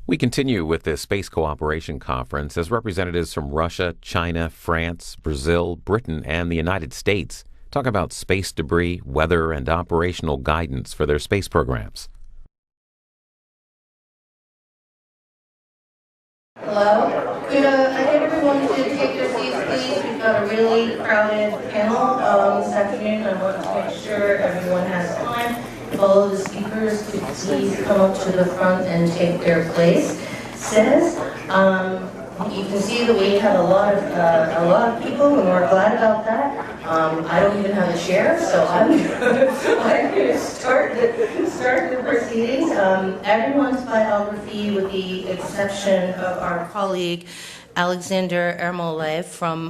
We continue with the Space Cooperation Conference as representatives from Russia, China, France, Brazil, Britain, and the United States talk about space debris, weather, and operational guidance for their space programs. Hello. Could I get everyone to take their seats, please? We've got a really crowded panel this afternoon. I want to make sure everyone has time. If all of the speakers could please come up to the front and take their place. You can see that we have a lot of people, and we're glad about that. I don't even have a chair, so I'm going to start the proceedings. Everyone's biography, with the exception of our colleague Alexander Ermolev from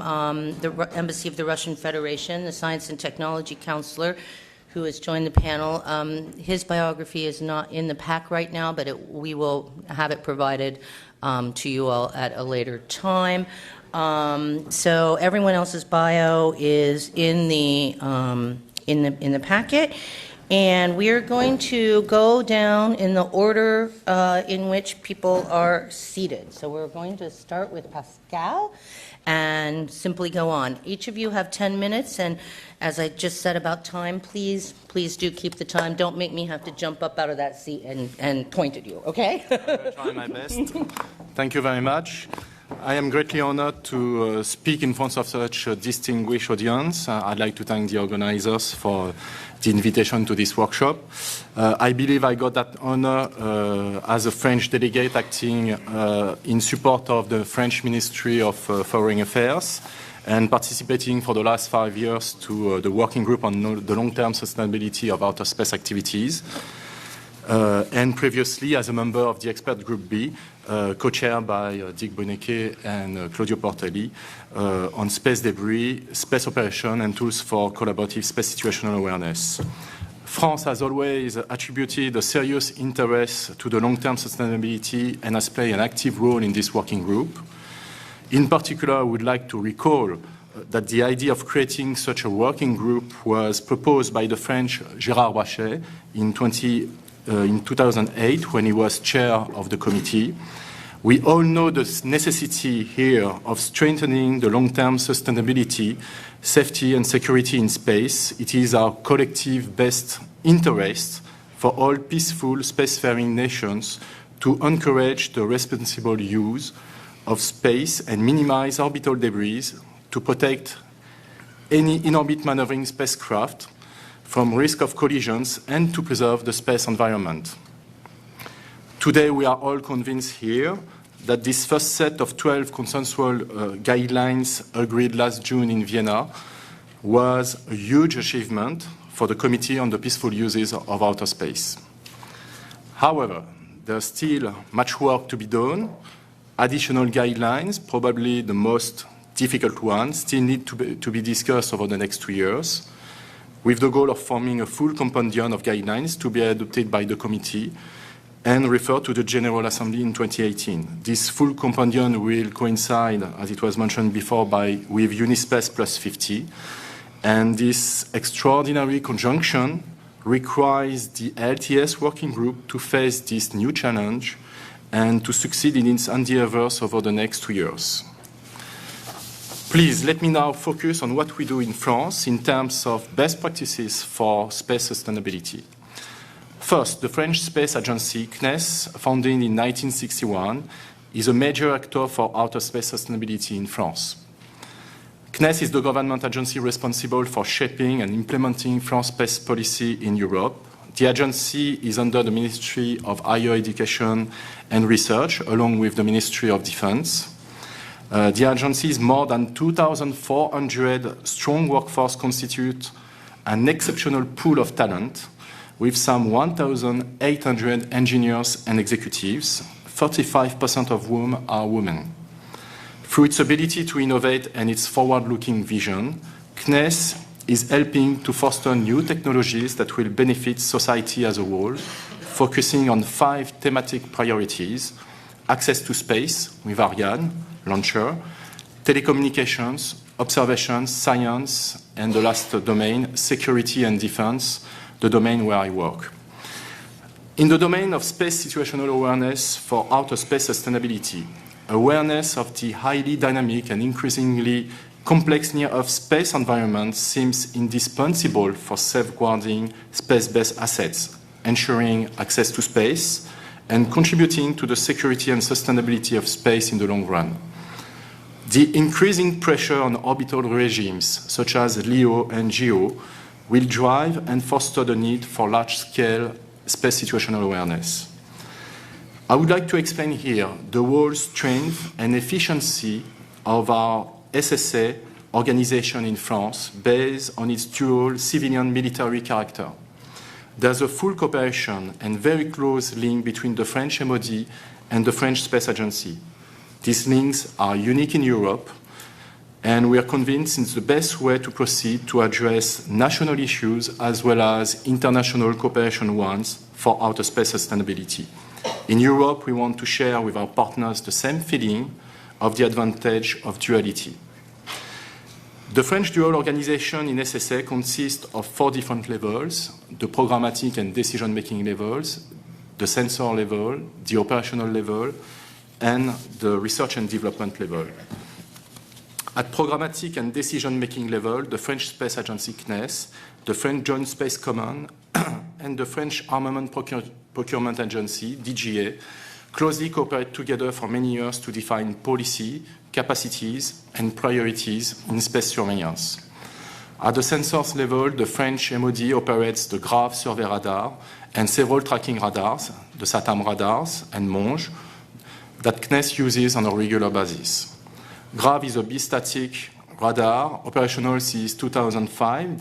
the Embassy of the Russian Federation, the Science and Technology Counselor, who has joined the panel. His biography is not in the pack right now, but we will have it provided to you all at a later time. So everyone else's bio is in the packet, and we are going to go down in the order in which people are seated. So we're going to start with Pascal and simply go on. Each of you have 10 minutes, and as I just said about time, please do keep the time. Don't make me have to jump up out of that seat and point at you, okay? I'll try my best. Thank you very much. I am greatly honored to speak in front of such a distinguished audience. I'd like to thank the organizers for the invitation to this workshop. I believe I got that honor as a French delegate acting in support of the French Ministry of Foreign Affairs and participating for the last 5 years to the working group on the long-term sustainability of outer space activities. And previously as a member of the Expert Group B, co-chaired by Dick Bonnecke and Claudio Portelli on space debris, space operation, and tools for collaborative space situational awareness. France has always attributed a serious interest to the long-term sustainability and has played an active role in this working group. In particular, I would like to recall that the idea of creating such a working group was proposed by the French Gérard Brachet in 2008 when he was chair of the committee. We all know the necessity here of strengthening the long-term sustainability, safety and security in space. It is our collective best interest for all peaceful spacefaring nations to encourage the responsible use of space and minimize orbital debris to protect any in-orbit maneuvering spacecraft from risk of collisions and to preserve the space environment. Today, we are all convinced here that this first set of 12 consensual guidelines agreed last June in Vienna was a huge achievement for the Committee on the Peaceful Uses of Outer Space. However, there's still much work to be done. Additional guidelines, probably the most difficult ones, still need to be discussed over the next 2 years, with the goal of forming a full compendium of guidelines to be adopted by the committee and referred to the General Assembly in 2018. This full compendium will coincide, as it was mentioned before, with Unispace Plus 50, and this extraordinary conjunction requires the LTS working group to face this new challenge and to succeed in its endeavors over the next 2 years. Please let me now focus on what we do in France in terms of best practices for space sustainability. First, the French Space Agency, CNES, founded in 1961, is a major actor for outer space sustainability in France. CNES is the government agency responsible for shaping and implementing France's space policy in Europe. The agency is under the Ministry of Higher Education and Research, along with the Ministry of Defense. The agency's more than 2,400 strong workforce constitute an exceptional pool of talent, with some 1,800 engineers and executives, 35% of whom are women. Through its ability to innovate and its forward-looking vision, CNES is helping to foster new technologies that will benefit society as a whole, focusing on 5 thematic priorities: access to space with Ariane launcher, telecommunications, observations, science, and the last domain, security and defense, the domain where I work. In the domain of space situational awareness for outer space sustainability, awareness of the highly dynamic and increasingly complex near-Earth space environment seems indispensable for safeguarding space-based assets, ensuring access to space, and contributing to the security and sustainability of space in the long run. The increasing pressure on orbital regimes, such as LEO and GEO, will drive and foster the need for large-scale space situational awareness. I would like to explain here the whole strength and efficiency of our SSA organization in France based on its dual civilian-military character. There's a full cooperation and very close link between the French MOD and the French Space Agency. These links are unique in Europe, and we are convinced it's the best way to proceed to address national issues as well as international cooperation ones for outer space sustainability. In Europe, we want to share with our partners the same feeling of the advantage of duality. The French dual organization in SSA consists of 4 different levels: the programmatic and decision-making levels, the sensor level, the operational level, and the research and development level. At programmatic and decision-making level, the French Space Agency CNES, the French Joint Space Command, and the French Armament Procurement Agency, DGA, closely cooperate together for many years to define policy, capacities, and priorities in space surveillance. At the sensors level, the French MOD operates the GRAV survey radar and several tracking radars, the SATAM radars and MONGE, that CNES uses on a regular basis. GRAV is a bistatic radar, operational since 2005,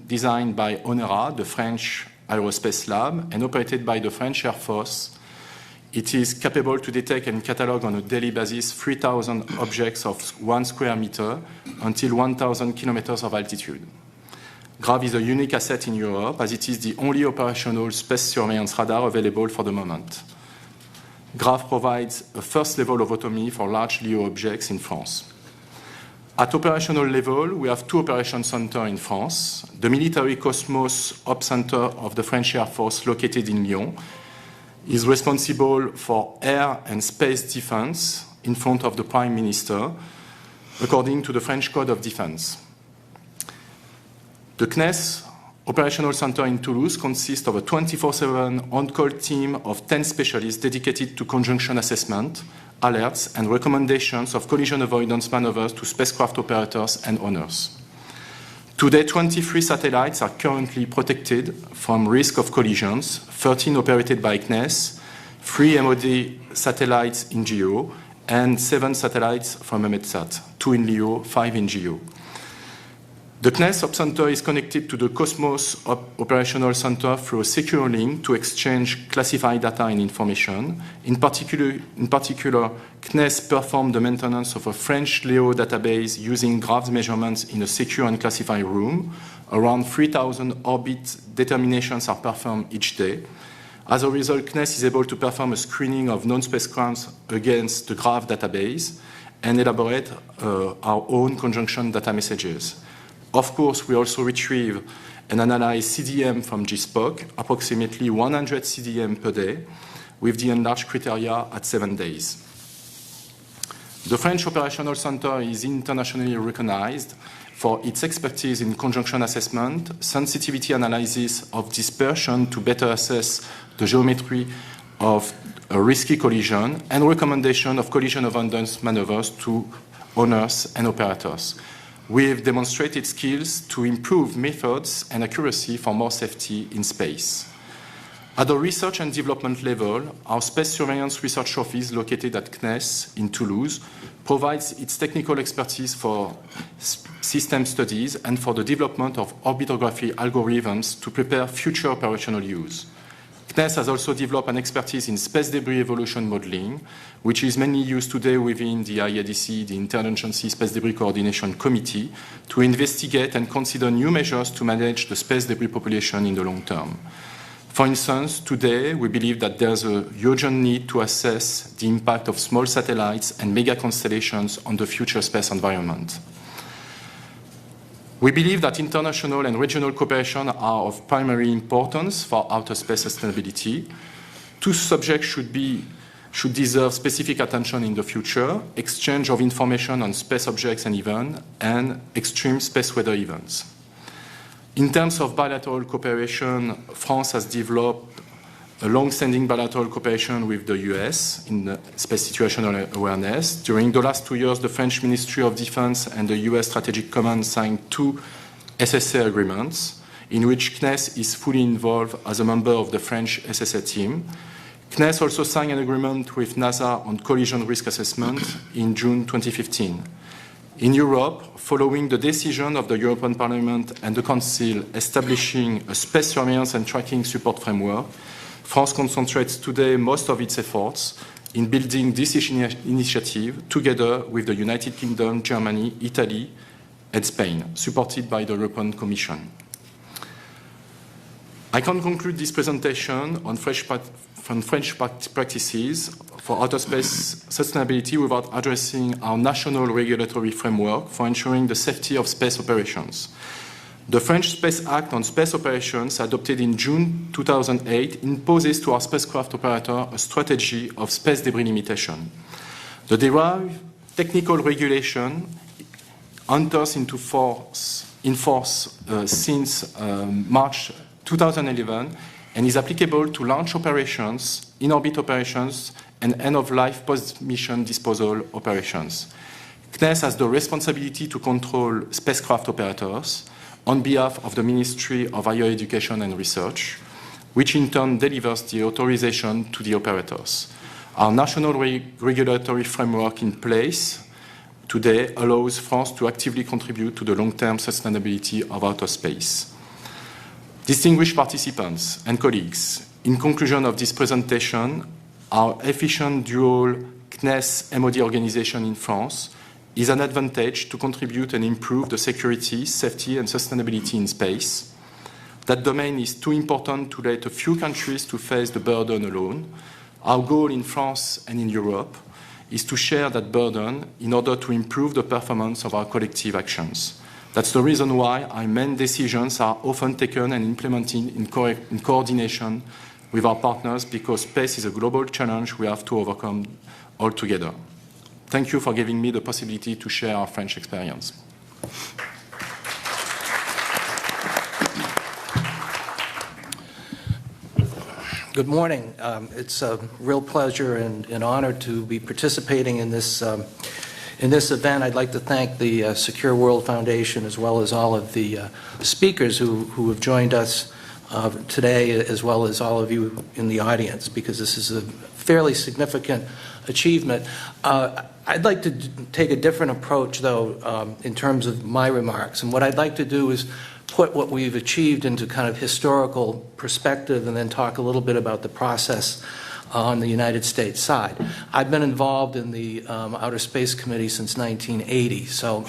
designed by ONERA, the French Aerospace Lab, and operated by the French Air Force. It is capable to detect and catalog on a daily basis 3,000 objects of 1 square meter until 1,000 kilometers of altitude. GRAV is a unique asset in Europe as it is the only operational space surveillance radar available for the moment. GRAV provides a first level of autonomy for large LEO objects in France. At operational level, we have 2 operation centers in France. The Military Cosmos Op Center of the French Air Force, located in Lyon, is responsible for air and space defense in front of the Prime Minister, according to the French Code of Defense. The CNES Operational Center in Toulouse consists of a 24/7 on-call team of 10 specialists dedicated to conjunction assessment, alerts, and recommendations of collision avoidance maneuvers to spacecraft operators and owners. Today, 23 satellites are currently protected from risk of collisions, 13 operated by CNES, 3 MOD satellites in GEO, and 7 satellites from EUMETSAT, 2 in LEO, 5 in GEO. The CNES Op Center is connected to the Cosmos Operational Center through a secure link to exchange classified data and information. In particular, CNES performed the maintenance of a French LEO database using GRAV's measurements in a secure and classified room. Around 3,000 orbit determinations are performed each day. As a result, CNES is able to perform a screening of known spacecrafts against the GRAV database and elaborate our own conjunction data messages. Of course, we also retrieve and analyze CDM from GSPOC, approximately 100 CDM per day, with the enlarged criteria at 7 days. The French Operational Center is internationally recognized for its expertise in conjunction assessment, sensitivity analysis of dispersion to better assess the geometry of a risky collision, and recommendation of collision avoidance maneuvers to owners and operators. We have demonstrated skills to improve methods and accuracy for more safety in space. At the research and development level, our Space Surveillance Research Office, located at CNES in Toulouse, provides its technical expertise for system studies and for the development of orbitography algorithms to prepare future operational use. CNES has also developed an expertise in space debris evolution modeling, which is mainly used today within the IADC, the Interagency Space Debris Coordination Committee, to investigate and consider new measures to manage the space debris population in the long term. For instance, today we believe that there's a urgent need to assess the impact of small satellites and mega constellations on the future space environment. We believe that international and regional cooperation are of primary importance for outer space sustainability. Two subjects should deserve specific attention in the future: exchange of information on space objects and events, and extreme space weather events. In terms of bilateral cooperation, France has developed a long-standing bilateral cooperation with the US in space situational awareness. During the last 2 years, the French Ministry of Defense and the US Strategic Command signed 2 SSA agreements, in which CNES is fully involved as a member of the French SSA team. CNES also signed an agreement with NASA on collision risk assessment in June 2015. In Europe, following the decision of the European Parliament and the Council establishing a space surveillance and tracking support framework, France concentrates today most of its efforts in building this initiative together with the United Kingdom, Germany, Italy, and Spain, supported by the European Commission. I can conclude this presentation on French practices for outer space sustainability without addressing our national regulatory framework for ensuring the safety of space operations. The French Space Act on Space Operations, adopted in June 2008, imposes to our spacecraft operator a strategy of space debris limitation. The derived technical regulation enters into force since March 2011 and is applicable to launch operations, in-orbit operations, and end-of-life post-mission disposal operations. CNES has the responsibility to control spacecraft operators on behalf of the Ministry of Higher Education and Research, which in turn delivers the authorization to the operators. Our national regulatory framework in place today allows France to actively contribute to the long-term sustainability of outer space. Distinguished participants and colleagues, in conclusion of this presentation, our efficient dual CNES-MOD organization in France is an advantage to contribute and improve the security, safety, and sustainability in space. That domain is too important to let a few countries to face the burden alone. Our goal in France and in Europe is to share that burden in order to improve the performance of our collective actions. That's the reason why our main decisions are often taken and implemented in coordination with our partners, because space is a global challenge we have to overcome all together. Thank you for giving me the possibility to share our French experience. Good morning. It's a real pleasure and honor to be participating in this event. I'd like to thank the Secure World Foundation as well as all of the speakers who have joined us today, as well as all of you in the audience, because this is a fairly significant achievement. I'd like to take a different approach, though, in terms of my remarks. And what I'd like to do is put what we've achieved into kind of historical perspective and then talk a little bit about the process on the United States side. I've been involved in the Outer Space Committee since 1980, so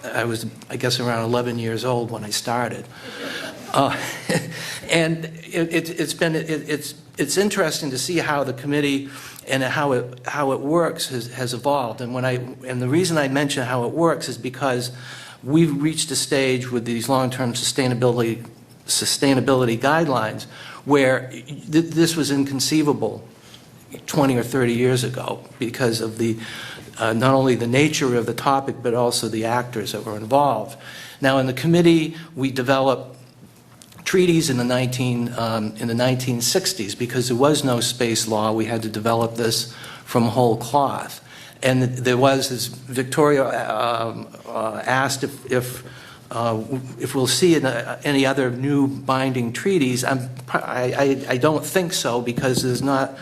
I was, I guess, around 11 years old when I started. And it's interesting to see how the committee and how it works has evolved. And the reason I mention how it works is because we've reached a stage with these long-term sustainability guidelines where this was inconceivable 20 or 30 years ago because of the not only the nature of the topic but also the actors that were involved. Now, in the committee, we developed treaties in the 1960s because there was no space law. We had to develop this from whole cloth. And there was, as Victoria asked if we'll see any other new binding treaties, I don't think so, because there's not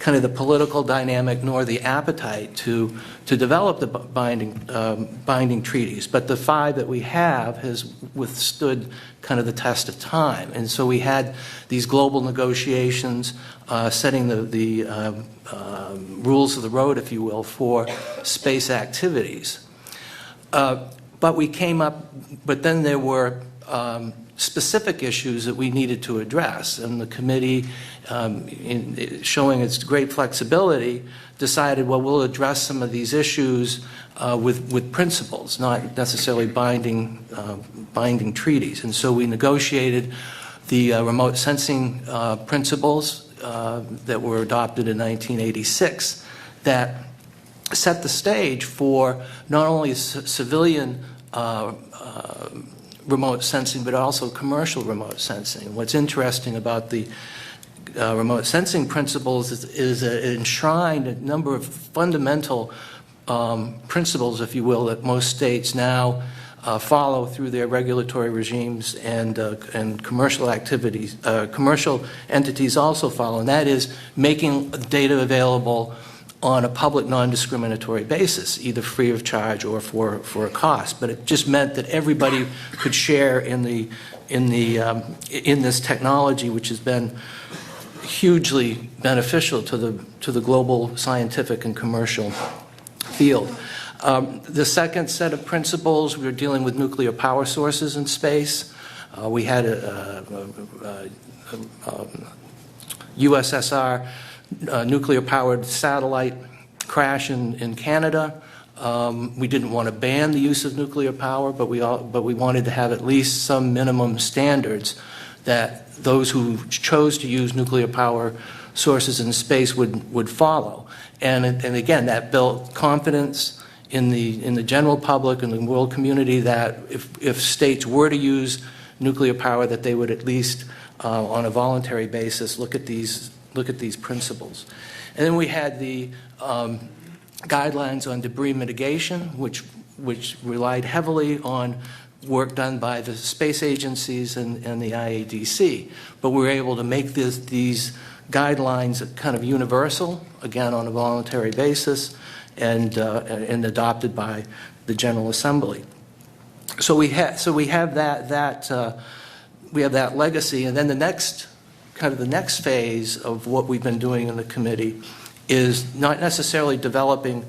kind of the political dynamic nor the appetite to develop the binding treaties. But the 5 that we have has withstood kind of the test of time. And so we had these global negotiations setting the rules of the road, if you will, for space activities. But then there were specific issues that we needed to address. And the committee, showing its great flexibility, decided, well, we'll address some of these issues with principles, not necessarily binding treaties. And so we negotiated the remote sensing principles that were adopted in 1986 that set the stage for not only civilian remote sensing, but also commercial remote sensing. What's interesting about the remote sensing principles is it enshrined a number of fundamental principles, if you will, that most states now follow through their regulatory regimes, and commercial activities, commercial entities also follow, and that is making data available on a public non-discriminatory basis, either free of charge or for a cost. But it just meant that everybody could share in this technology, which has been hugely beneficial to the global scientific and commercial field. The second set of principles, we were dealing with nuclear power sources in space. We had a USSR nuclear-powered satellite crash in Canada. We didn't want to ban the use of nuclear power, but we wanted to have at least some minimum standards that those who chose to use nuclear power sources in space would follow. And again, that built confidence in the general public and the world community that if states were to use nuclear power, that they would at least on a voluntary basis look at these principles. And then we had the guidelines on debris mitigation, which relied heavily on work done by the space agencies and the IADC. But we were able to make these guidelines kind of universal, again on a voluntary basis, and adopted by the General Assembly. So we have that legacy, and then the next phase of what we've been doing in the committee is not necessarily developing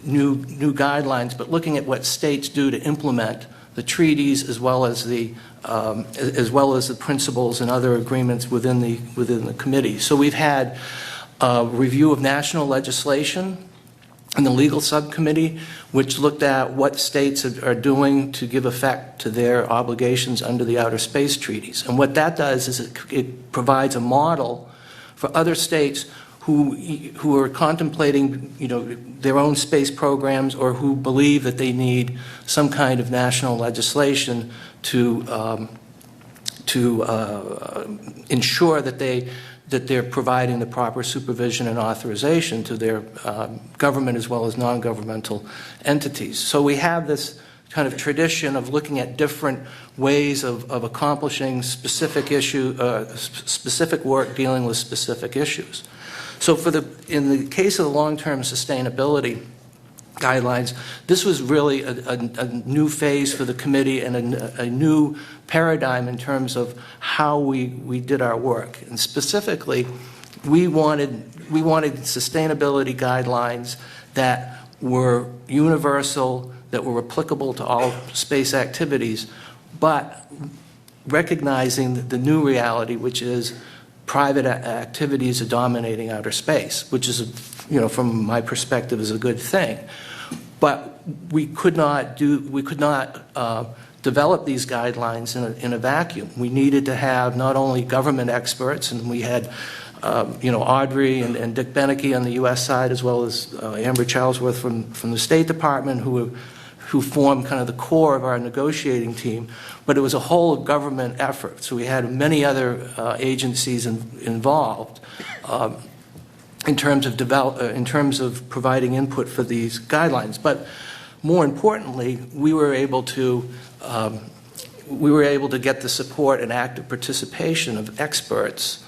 new guidelines, but looking at what states do to implement the treaties as well as the principles and other agreements within the committee. So we've had a review of national legislation in the legal subcommittee, which looked at what states are doing to give effect to their obligations under the outer space treaties. And what that does is it provides a model for other states who are contemplating, their own space programs, or who believe that they need some kind of national legislation to ensure that they're providing the proper supervision and authorization to their government as well as non-governmental entities. So we have this kind of tradition of looking at different ways of accomplishing specific work dealing with specific issues. So in the case of the long-term sustainability guidelines, this was really a new phase for the committee and a new paradigm in terms of how we did our work. And specifically, we wanted sustainability guidelines that were universal, that were applicable to all space activities, but recognizing the new reality, which is private activities are dominating outer space, which is, from my perspective, is a good thing. But we could not develop these guidelines in a vacuum. We needed to have not only government experts, and we had, Audrey and Dick Beneke on the U.S. side, as well as Amber Charlesworth from the State Department, who formed kind of the core of our negotiating team. But it was a whole government effort. So we had many other agencies involved in terms of providing input for these guidelines. But more importantly, we were able to get the support and active participation of experts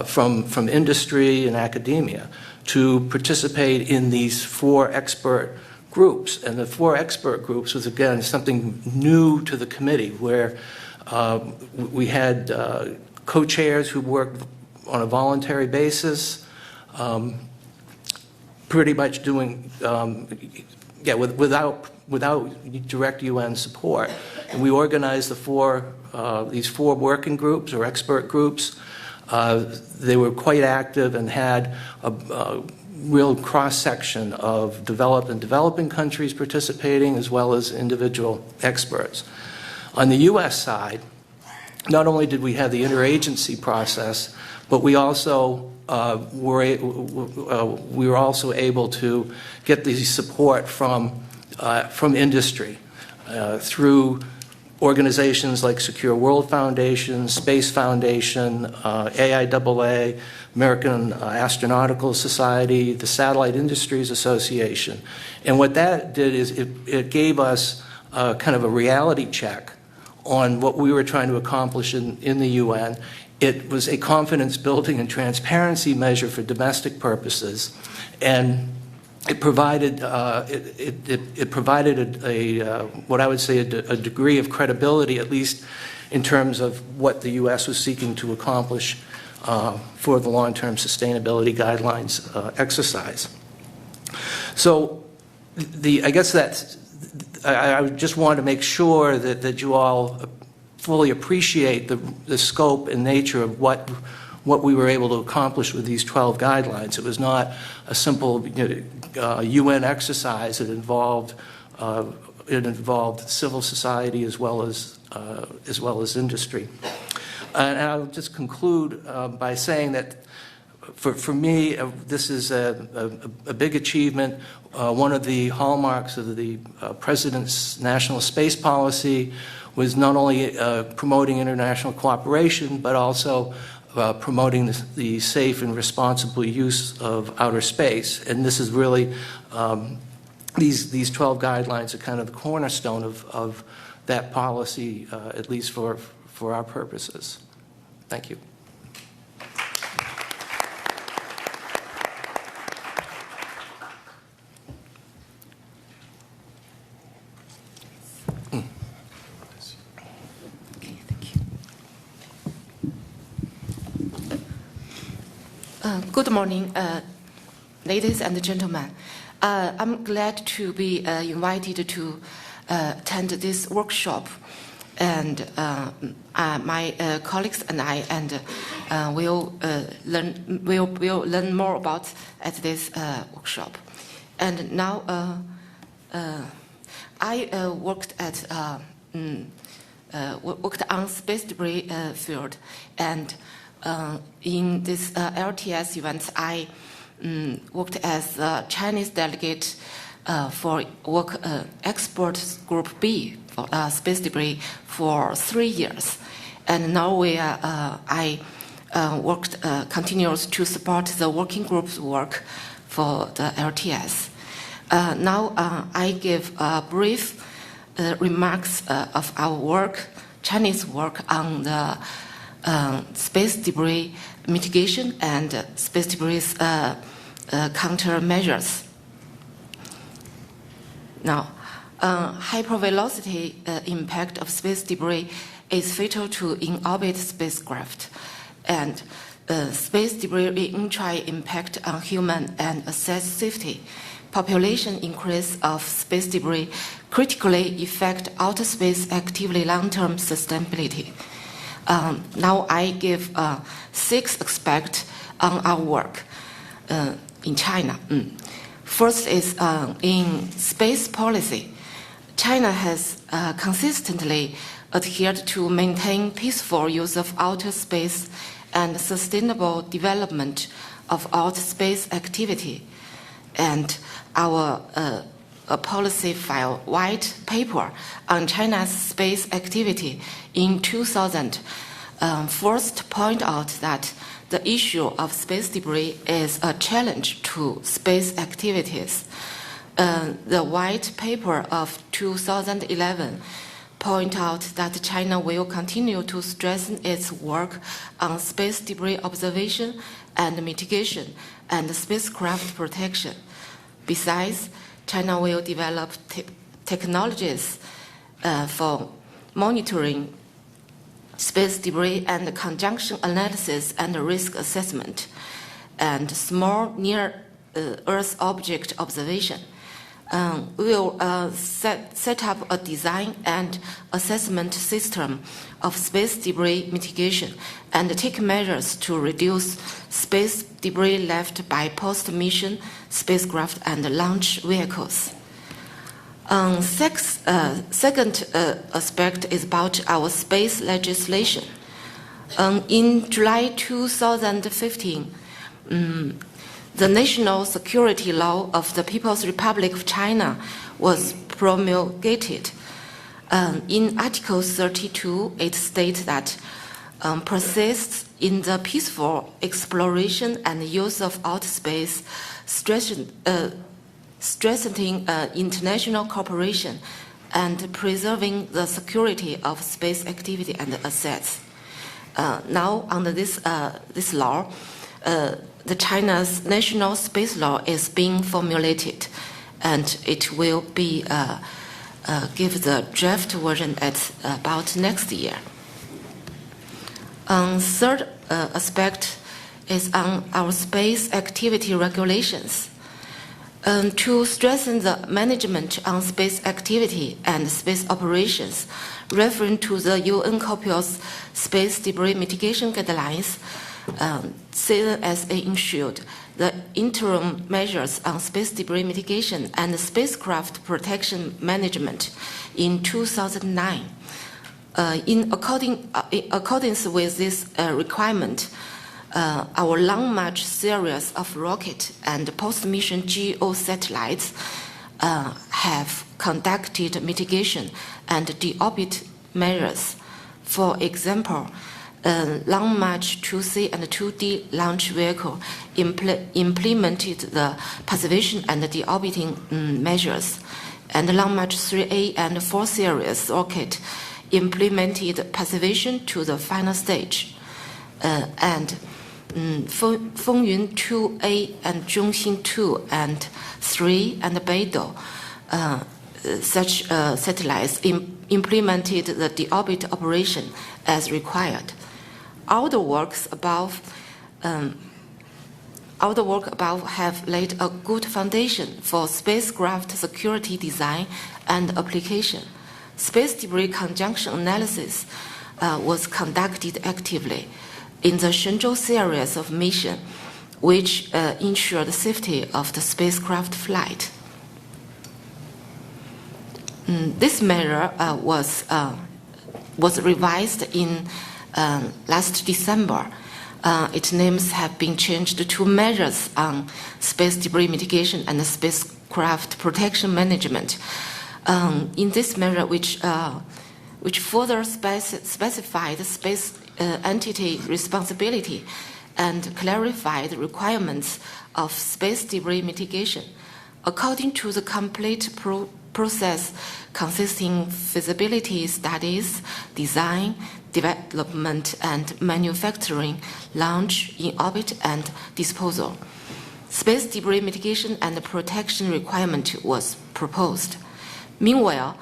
from industry and academia to participate in these 4 expert groups. And the 4 expert groups was, again, something new to the committee, where we had co-chairs who worked on a voluntary basis, pretty much doing without direct UN support. And we organized these four working groups or expert groups. They were quite active and had a real cross-section of developed and developing countries participating, as well as individual experts. On the U.S. side, not only did we have the interagency process, but we also we were also able to get the support from industry through organizations like Secure World Foundation, Space Foundation, AIAA, American Astronautical Society, the Satellite Industries Association. And what that did is it gave us kind of a reality check on what we were trying to accomplish in the UN. It was a confidence building and transparency measure for domestic purposes, and it provided what I would say a degree of credibility, at least in terms of what the U.S. was seeking to accomplish for the long-term sustainability guidelines exercise. So I guess I just wanted to make sure that you all fully appreciate the scope and nature of what we were able to accomplish with these 12 guidelines. It was not a simple UN exercise. It involved civil society as well as industry. And I'll just conclude by saying that for me, this is a big achievement. One of the hallmarks of the President's national space policy was not only promoting international cooperation, but also promoting the safe and responsible use of outer space. And this is really, these 12 guidelines are kind of the cornerstone of that policy, at least for our purposes. Thank you. Good morning, ladies and gentlemen. I'm glad to be invited to attend this workshop, and my colleagues and I will learn more about at this workshop. And now I worked on space debris field, and in this LTS event, I worked as a Chinese delegate for work export group B for space debris for 3 years, and now I worked continues to support the working group's work for the LTS. Now I give brief remarks of our work, Chinese work on the space debris mitigation and space debris countermeasures. Now, hypervelocity impact of space debris is fatal to in-orbit spacecraft, and space debris re-entry impact on human and asset safety. Population increase of space debris critically affect outer space activity long-term sustainability. Now I give 6 aspects on our work in China. First is in space policy. China has consistently adhered to maintain peaceful use of outer space and sustainable development of outer space activity. And our policy file white paper on China's space activity in 2000 first point out that the issue of space debris is a challenge to space activities. The white paper of 2011 point out that China will continue to strengthen its work on space debris observation and mitigation and spacecraft protection. Besides, China will develop technologies for monitoring space debris and conjunction analysis and risk assessment, and small near-Earth object observation. will set up a design and assessment system of space debris mitigation and take measures to reduce space debris left by post-mission spacecraft and launch vehicles. Second aspect is about our space legislation. In July 2015, the National Security Law of the People's Republic of China was promulgated. In Article 32, it states that persists in the peaceful exploration and use of outer space, strengthening international cooperation and preserving the security of space activity and assets. Now, under this law, the China's national space law is being formulated, and it will be give the draft version at about next year. Third aspect is on our space activity regulations. To strengthen the management on space activity and space operations, referring to the UN COPIO's space debris mitigation guidelines, CNSA issued the interim measures on space debris mitigation and spacecraft protection management in 2009. In accordance with this requirement, our Long March series of rocket and post-mission GEO satellites have conducted mitigation and deorbit measures. For example, Long March 2C and 2D launch vehicle implemented the passivation and deorbiting measures, and Long March 3A and 4 series rocket implemented passivation to the final stage, and Fengyun 2A and Zhongxin 2 and 3 and Beidou, such satellites implemented the deorbit operation as required. All the work above have laid a good foundation for spacecraft security design and application. Space debris conjunction analysis was conducted actively in the Shenzhou series of missions, which ensured the safety of the spacecraft flight. This measure was revised in last December. Its names have been changed to measures on space debris mitigation and spacecraft protection management. In this measure, which further specified space entity responsibility and clarified the requirements of space debris mitigation, according to the complete process consisting feasibility studies, design, development and manufacturing, launch, in orbit, and disposal. Space debris mitigation and protection requirement was proposed. Meanwhile,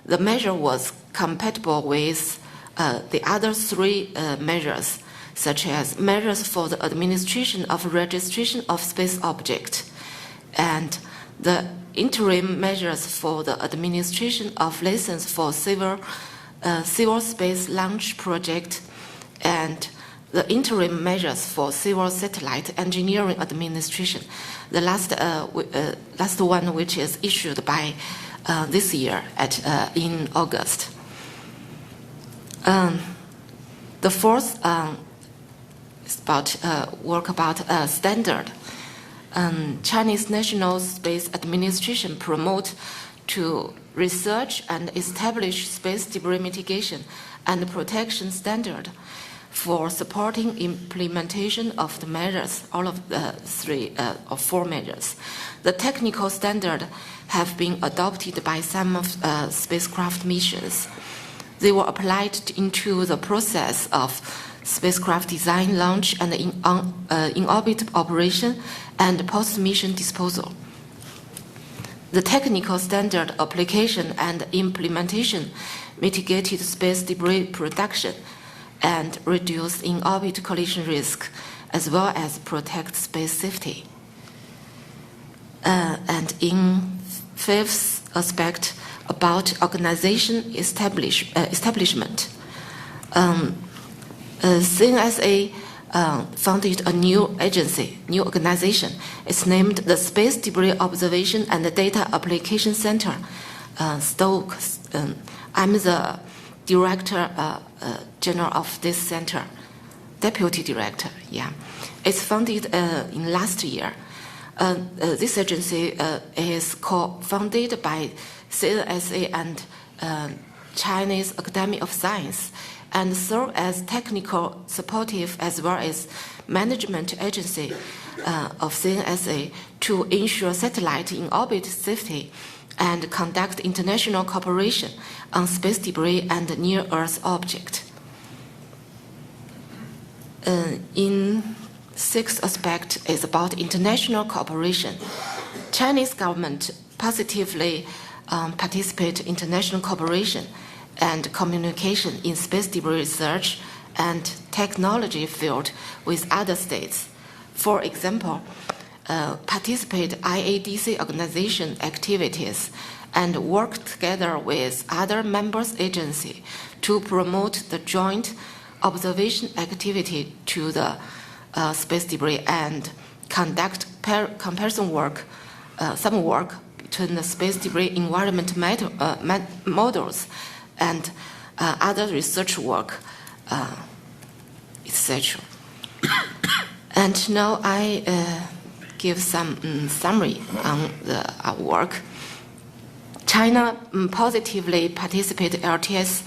the measure was compatible with the other three measures, such as measures for the administration of registration of space object, and the interim measures for the administration of license for civil space launch project, and the interim measures for civil satellite engineering administration. The last one, which is issued by this year in August. The fourth is about work about standard. Chinese National Space Administration promote to research and establish space debris mitigation and protection standard for supporting implementation of the measures, all of the three or four measures. The technical standard have been adopted by some of spacecraft missions. They were applied into the process of spacecraft design, launch, and in-orbit operation and post-mission disposal. The technical standard application and implementation mitigated space debris production and reduced in-orbit collision risk, as well as protect space safety. And in fifth aspect about organization establishment. CNSA founded a new agency, new organization. It's named the Space Debris Observation and Data Application Center, STOCE. I'm the director general of this center, deputy director. Yeah, it's founded in last year. This agency is co-founded by CNSA and Chinese Academy of Science, and serve as technical supportive as well as management agency of CNSA to ensure satellite in orbit safety and conduct international cooperation on space debris and near-Earth objects. In sixth aspect is about international cooperation. Chinese government positively participate in international cooperation and communication in space debris research and technology field with other states. For example, participate IADC organization activities and work together with other members agency to promote the joint observation activity to the space debris and conduct comparison work, some work between the space debris environment models and other research work, etc. And now I give some summary on our work. China positively participated in LTS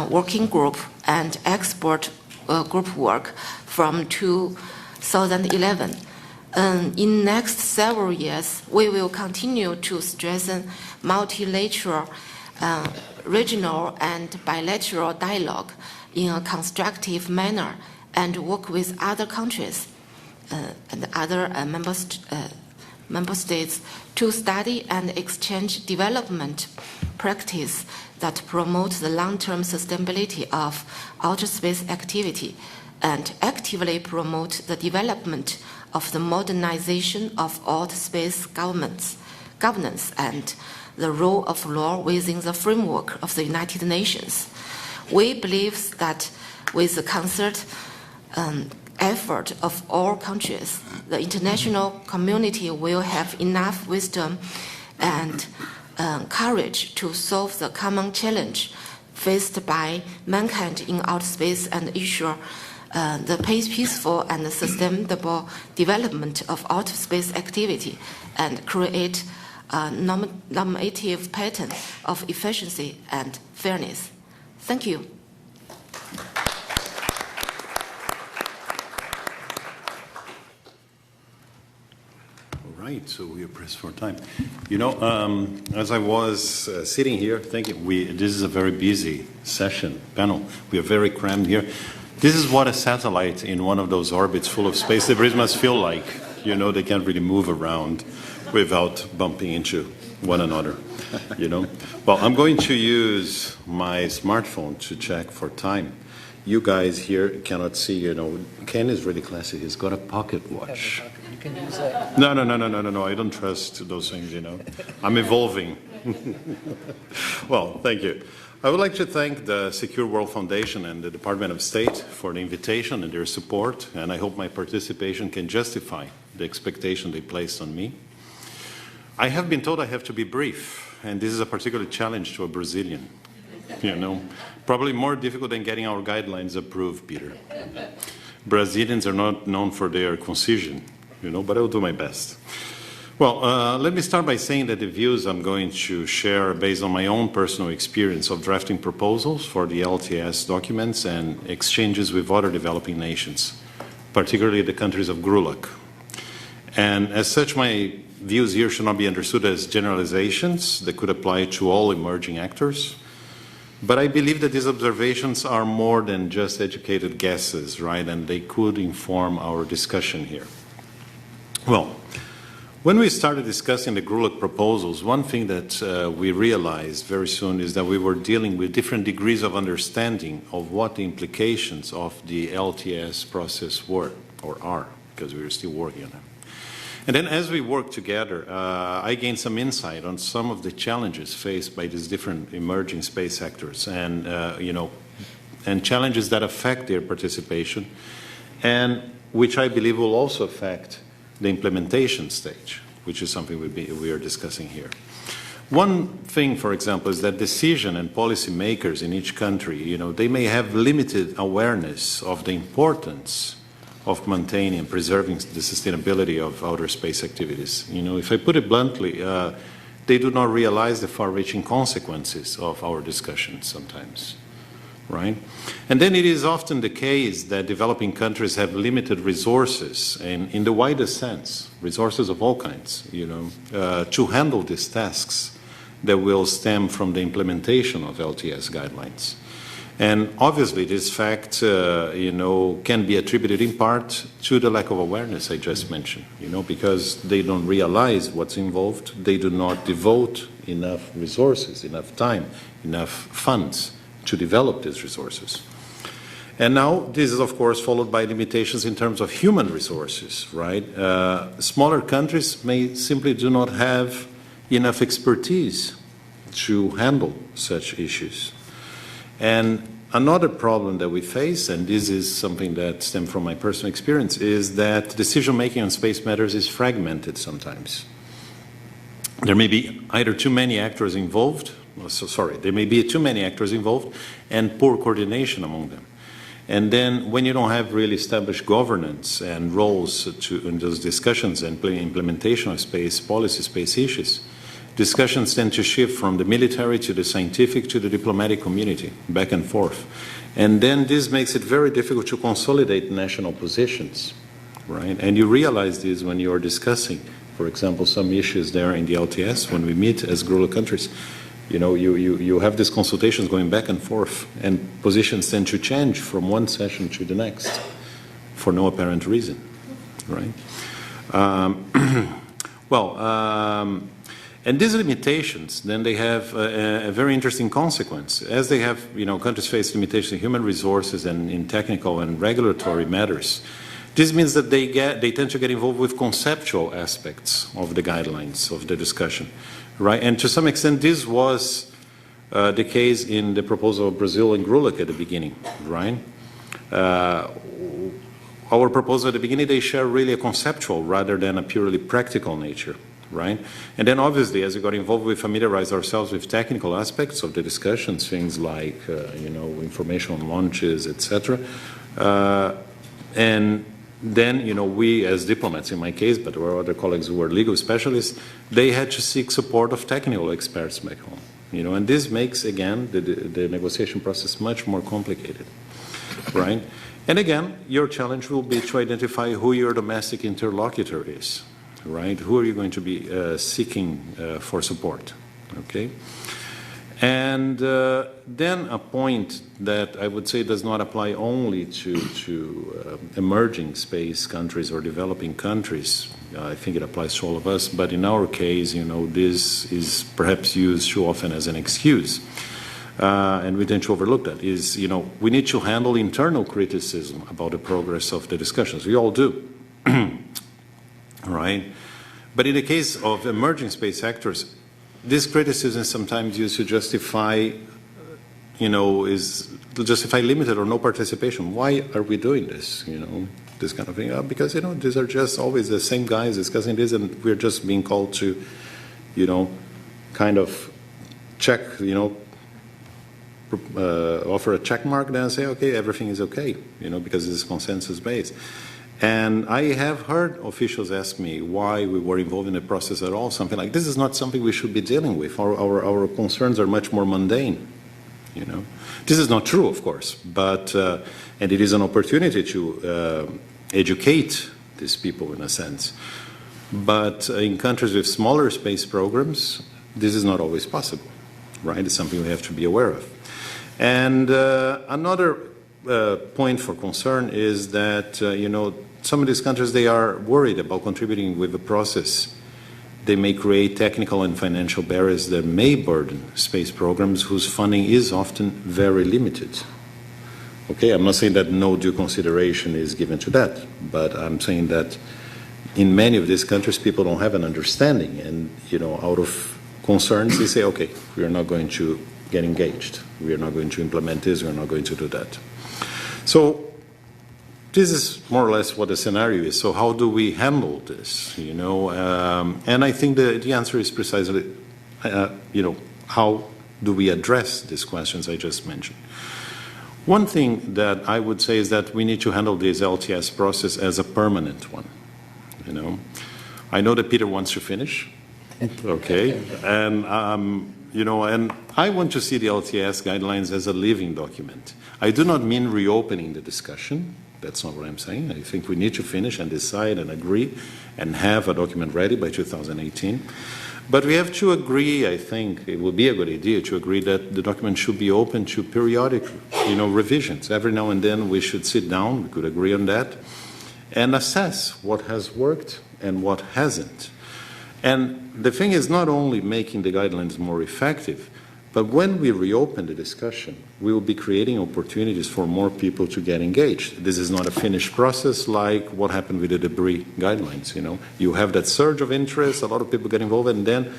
working group and export group work from 2011. In next several years, we will continue to strengthen multilateral, regional and bilateral dialogue in a constructive manner and work with other countries and other member states to study and exchange development practice that promote the long-term sustainability of outer space activity and actively promote the development of the modernization of outer space governance and the rule of law within the framework of the United Nations. We believe that with the concert effort of all countries, the international community will have enough wisdom and courage to solve the common challenge faced by mankind in outer space and ensure the peaceful and sustainable development of outer space activity and create a normative pattern of efficiency and fairness. Thank you. Right, so we are pressed for time. You know, as I was sitting here thinking, this is a very busy session, panel. We are very crammed here. This is what a satellite in one of those orbits full of space debris must feel like. You know, they can't really move around without bumping into one another, you know. Well, I'm going to use my smartphone to check for time. You guys here cannot see, you know, Ken is really classy. He's got a pocket watch. You can use that. No, I don't trust those things, you know. I'm evolving. Well, thank you. I would like to thank the Secure World Foundation and the Department of State for the invitation and their support, and I hope my participation can justify the expectation they placed on me. I have been told I have to be brief, and this is a particular challenge to a Brazilian. You know, probably more difficult than getting our guidelines approved, Peter. Brazilians are not known for their concision, you know, but I will do my best. Well, let me start by saying that the views I'm going to share are based on my own personal experience of drafting proposals for the LTS documents and exchanges with other developing nations, particularly the countries of GRULAC. And as such, my views here should not be understood as generalizations that could apply to all emerging actors. But I believe that these observations are more than just educated guesses, right? And they could inform our discussion here. Well, when we started discussing the GRULAC proposals, one thing that we realized very soon is that we were dealing with different degrees of understanding of what the implications of the LTS process were, or are, because we were still working on them. And then as we work together, I gained some insight on some of the challenges faced by these different emerging space sectors and, and challenges that affect their participation and which I believe will also affect the implementation stage, which is something we are discussing here. One thing, for example, is that decision and policy makers in each country, they may have limited awareness of the importance of maintaining and preserving the sustainability of outer space activities. If I put it bluntly, they do not realize the far-reaching consequences of our discussions sometimes, right? And then it is often the case that developing countries have limited resources, and in the widest sense, resources of all kinds, to handle these tasks that will stem from the implementation of LTS guidelines. And obviously this fact, can be attributed in part to the lack of awareness I just mentioned, because they don't realize what's involved. They do not devote enough resources, enough time, enough funds to develop these resources. And now this is, of course, followed by limitations in terms of human resources, right? Smaller countries may simply do not have enough expertise to handle such issues. And another problem that we face, and this is something that stems from my personal experience, is that decision-making on space matters is fragmented sometimes. There may be either too many actors involved, there may be too many actors involved and poor coordination among them. And then when you don't have really established governance and roles in those discussions and implementation of space policy, space issues, discussions tend to shift from the military to the scientific to the diplomatic community, back and forth. And then this makes it very difficult to consolidate national positions, right? And you realize this when you are discussing, for example, some issues there in the LTS, when we meet as GRULA countries. You have these consultations going back and forth, and positions tend to change from one session to the next for no apparent reason, right? And these limitations, then they have a very interesting consequence. As they have, countries face limitations in human resources and in technical and regulatory matters, this means that they tend to get involved with conceptual aspects of the guidelines, of the discussion, right? And to some extent, this was the case in the proposal of Brazil and GRULAC at the beginning, right? Our proposal at the beginning, they share really a conceptual rather than a purely practical nature, right? And then obviously, as we got involved, we familiarized ourselves with technical aspects of the discussions, things like, information on launches, etc. And then, we as diplomats in my case, but there were other colleagues who were legal specialists, they had to seek support of technical experts back home, and this makes, again, the negotiation process much more complicated, right? And again, your challenge will be to identify who your domestic interlocutor is, right? Who are you going to be seeking for support, okay? And then a point that I would say does not apply only to emerging space countries or developing countries. I think it applies to all of us, but in our case, this is perhaps used too often as an excuse. And we tend to overlook that, is, we need to handle internal criticism about the progress of the discussions. We all do, right? But in the case of emerging space actors, this criticism is sometimes used to justify, justify limited or no participation. Why are we doing this, this kind of thing? Because, these are just always the same guys discussing this, and we're just being called to, kind of check, offer a check mark, then say, okay, everything is okay, because it's consensus-based. And I have heard officials ask me why we were involved in the process at all, something like, this is not something we should be dealing with. Our concerns are much more mundane, This is not true, of course, but, and it is an opportunity to educate these people in a sense. But in countries with smaller space programs, this is not always possible, right? It's something we have to be aware of. And another point for concern is that, some of these countries, they are worried about contributing with the process. They may create technical and financial barriers that may burden space programs whose funding is often very limited. Okay, I'm not saying that no due consideration is given to that, but I'm saying that in many of these countries, people don't have an understanding, and out of concerns, they say, okay, we are not going to get engaged. We are not going to implement this. We are not going to do that. So this is more or less what the scenario is. So how do we handle this? And I think the answer is precisely, how do we address these questions I just mentioned? One thing that I would say is that we need to handle this LTS process as a permanent one. I know that Peter wants to finish. Okay, and and I want to see the LTS guidelines as a living document. I do not mean reopening the discussion. That's not what I'm saying. I think we need to finish and decide and agree and have a document ready by 2018. But we have to agree, I think it would be a good idea to agree that the document should be open to periodic, revisions. Every now and then we should sit down, we could agree on that, and assess what has worked and what hasn't. And the thing is not only making the guidelines more effective, but when we reopen the discussion, we will be creating opportunities for more people to get engaged. This is not a finished process like what happened with the debris guidelines. You have that surge of interest, a lot of people get involved, and then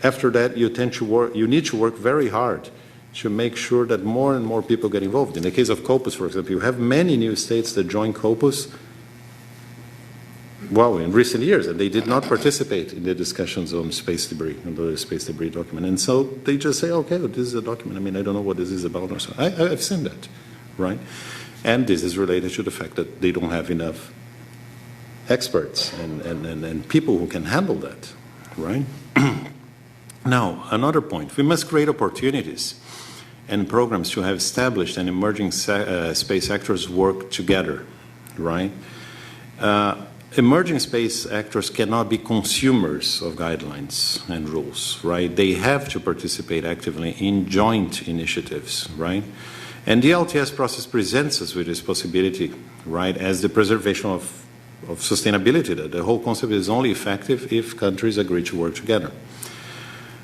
after that you need to work very hard to make sure that more and more people get involved. In the case of COPUS, for example, you have many new states that join COPUS in recent years, and they did not participate in the discussions on space debris, on the space debris document. And so they just say, okay, well, this is a document. I don't know what this is about or so. I've seen that, right? And this is related to the fact that they don't have enough experts and people who can handle that, right? Now, another point, we must create opportunities and programs to have established and emerging space actors work together, right? Emerging space actors cannot be consumers of guidelines and rules, right? They have to participate actively in joint initiatives, right? And the LTS process presents us with this possibility, right, as the preservation of sustainability. That the whole concept is only effective if countries agree to work together.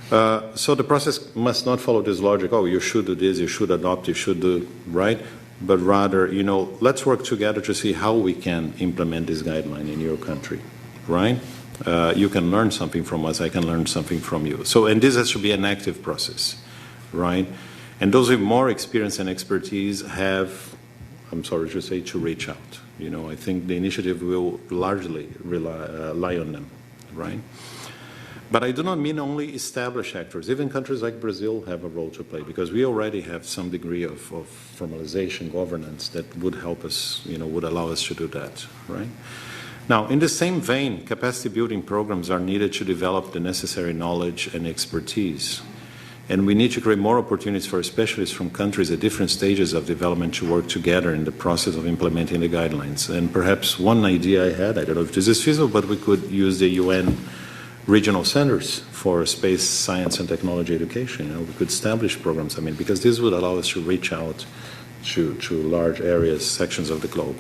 So the process must not follow this logic, oh, you should do this, you should adopt, you should do, right? But rather, let's work together to see how we can implement this guideline in your country, right? You can learn something from us, I can learn something from you. So, and this has to be an active process, right? And those with more experience and expertise have, I'm sorry to say, to reach out. I think the initiative will largely rely on them, right? But I do not mean only established actors. Even countries like Brazil have a role to play because we already have some degree of formalization, governance that would help us, would allow us to do that, right? Now, in the same vein, capacity building programs are needed to develop the necessary knowledge and expertise. And we need to create more opportunities for specialists from countries at different stages of development to work together in the process of implementing the guidelines. And perhaps one idea I had, I don't know if this is feasible, but we could use the UN regional centers for space science and technology education. We could establish programs, because this would allow us to reach out to large areas, sections of the globe.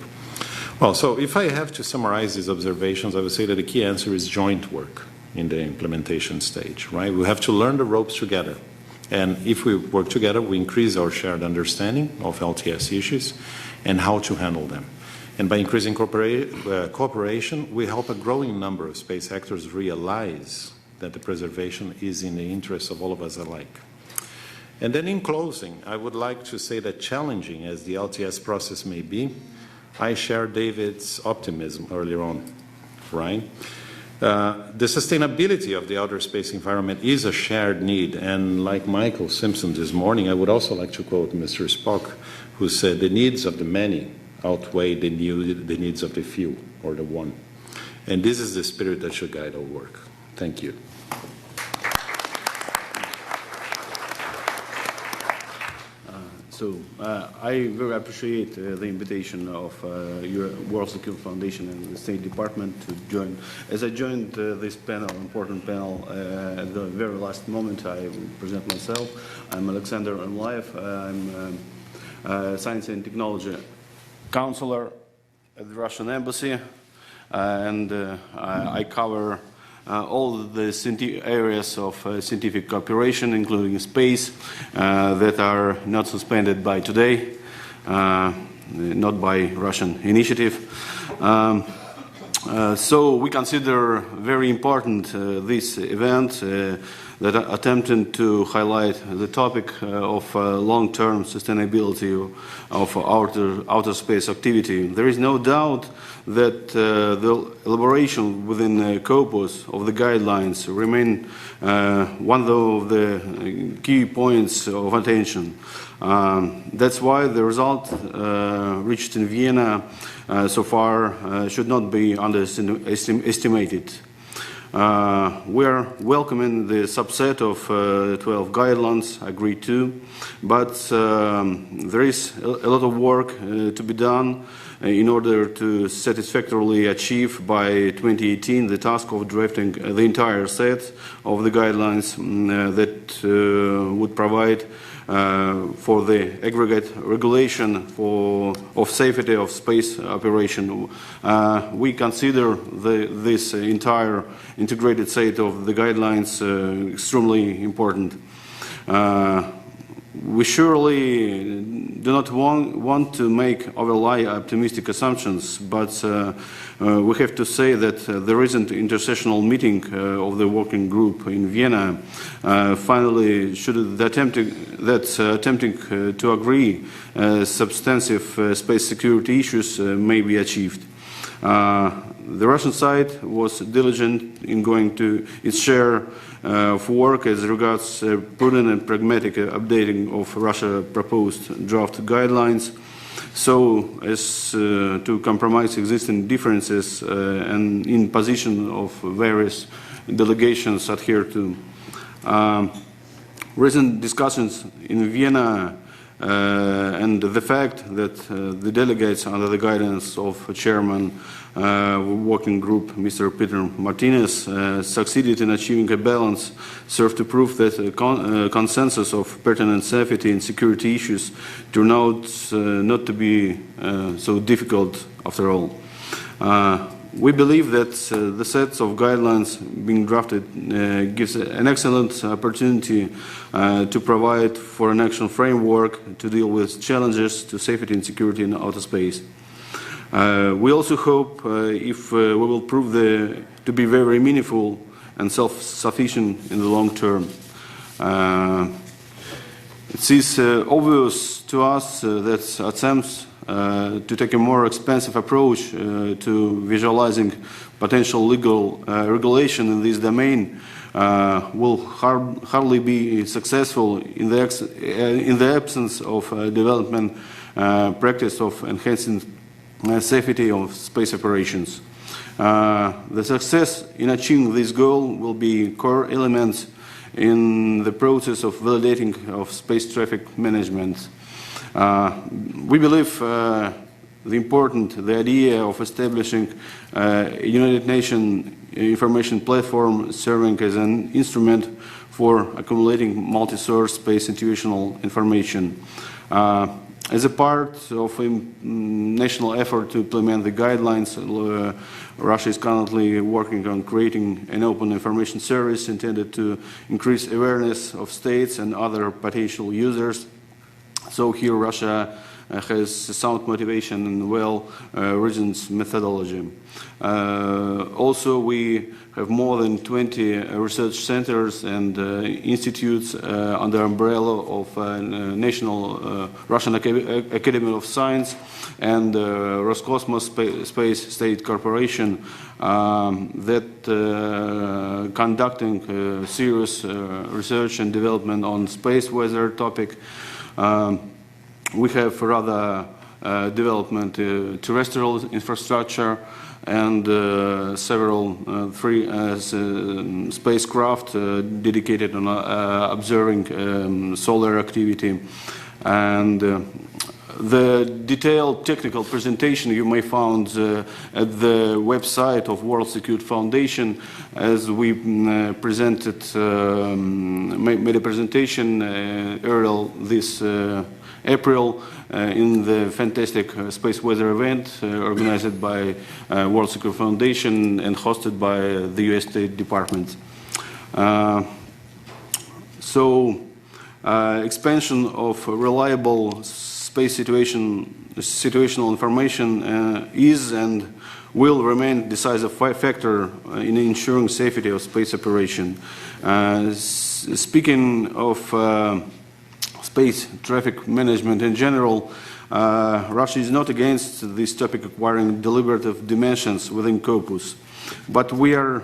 Well, so if I have to summarize these observations, I would say that the key answer is joint work in the implementation stage, right? We have to learn the ropes together. And if we work together, we increase our shared understanding of LTS issues and how to handle them. And by increasing cooperation, we help a growing number of space actors realize that the preservation is in the interest of all of us alike. And then in closing, I would like to say that challenging as the LTS process may be, I share David's optimism earlier on, right? The sustainability of the outer space environment is a shared need. And like Michael Simpson this morning, I would also like to quote Mr. Spock, who said, the needs of the many outweigh the needs of the few or the one. And this is the spirit that should guide our work. Thank you. I very appreciate the invitation of your World Security Foundation and the State Department to join. As I joined this panel, important panel, at the very last moment, I will present myself. I'm Alexander Anlaev. I'm a Science and Technology Counselor at the Russian Embassy, and I cover all the areas of scientific cooperation, including space, that are not suspended by today, not by Russian initiative. So we consider very important this event that attempted to highlight the topic of long-term sustainability of outer space activity. There is no doubt that the elaboration within COPOS of the guidelines remain one of the key points of attention. That's why the result reached in Vienna so far should not be underestimated. We are welcoming the subset of 12 guidelines agreed to, but there is a lot of work to be done in order to satisfactorily achieve by 2018 the task of drafting the entire set of the guidelines that would provide for the aggregate regulation of safety of space operation. We consider this entire integrated set of the guidelines extremely important. We surely do not want to make overly optimistic assumptions, but we have to say that the recent intersessional meeting of the working group in Vienna finally showed that attempting to agree substantive space security issues may be achieved. The Russian side was diligent in going to its share of work as regards prudent and pragmatic updating of Russia's proposed draft guidelines, so as to compromise existing differences and in position of various delegations adhere to. Recent discussions in Vienna and the fact that the delegates under the guidance of Chairman working group, Mr. Peter Martinez, succeeded in achieving a balance served to prove that a consensus of pertinent safety and security issues turned out not to be so difficult after all. We believe that the sets of guidelines being drafted gives an excellent opportunity to provide for an action framework to deal with challenges to safety and security in outer space. We also hope if we will prove to be very meaningful and self-sufficient in the long term. It is obvious to us that attempts to take a more expansive approach to visualizing potential legal regulation in this domain will hardly be successful in the absence of development practice of enhancing safety of space operations. The success in achieving this goal will be core elements in the process of validating of space traffic management. We believe the idea of establishing a United Nations information platform serving as an instrument for accumulating multi-source space situational information. As a part of a national effort to implement the guidelines, Russia is currently working on creating an open information service intended to increase awareness of states and other potential users. So here Russia has sound motivation and well-reasoned methodology. Also, we have more than 20 research centers and institutes under umbrella of National Russian Academy of Science and Roscosmos Space State Corporation that conducting serious research and development on space weather topic. We have rather development terrestrial infrastructure and several spacecraft dedicated on observing solar activity. And the detailed technical presentation you may find at the website of World Security Foundation, as we presented, made a presentation earlier this April in the fantastic space weather event organized by World Security Foundation and hosted by the US State Department. Expansion of reliable space situational information is and will remain a decisive factor in ensuring safety of space operation. Speaking of space traffic management in general, Russia is not against this topic acquiring deliberative dimensions within Corpus. But we are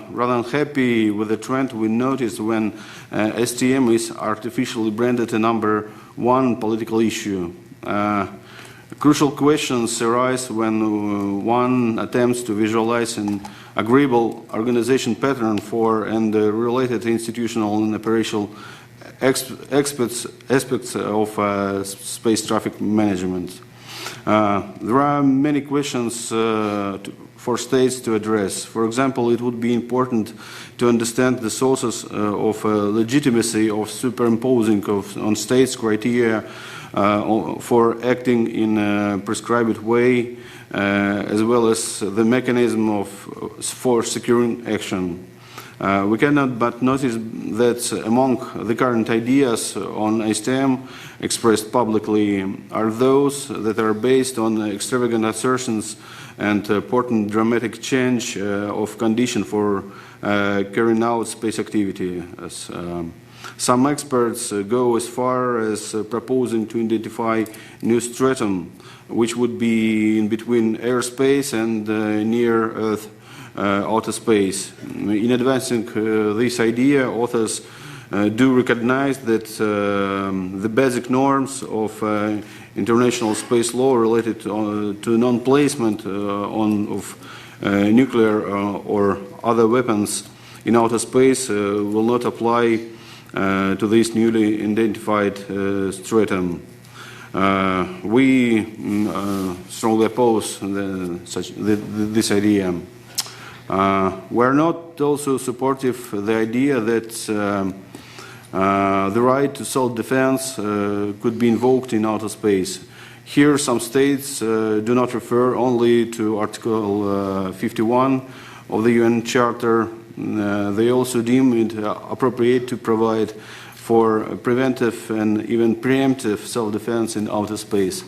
rather unhappy with the trend we noticed when STM is artificially branded a number one political issue. Crucial questions arise when one attempts to visualize an agreeable organization pattern for and related institutional and operational aspects of space traffic management. There are many questions for states to address. For example, it would be important to understand the sources of legitimacy of superimposing on states criteria for acting in a prescribed way, as well as the mechanism for securing action. We cannot but notice that among the current ideas on STM expressed publicly are those that are based on extravagant assertions and important dramatic change of condition for carrying out space activity. Some experts go as far as proposing to identify new stratum, which would be in between airspace and near-Earth outer space. In advancing this idea, authors do recognize that the basic norms of international space law related to non-placement of nuclear or other weapons in outer space will not apply to this newly identified stratum. We strongly oppose this idea. We are not also supportive of the idea that the right to self-defense could be invoked in outer space. Here, some states do not refer only to Article 51 of the UN Charter. They also deem it appropriate to provide for preventive and even preemptive self-defense in outer space.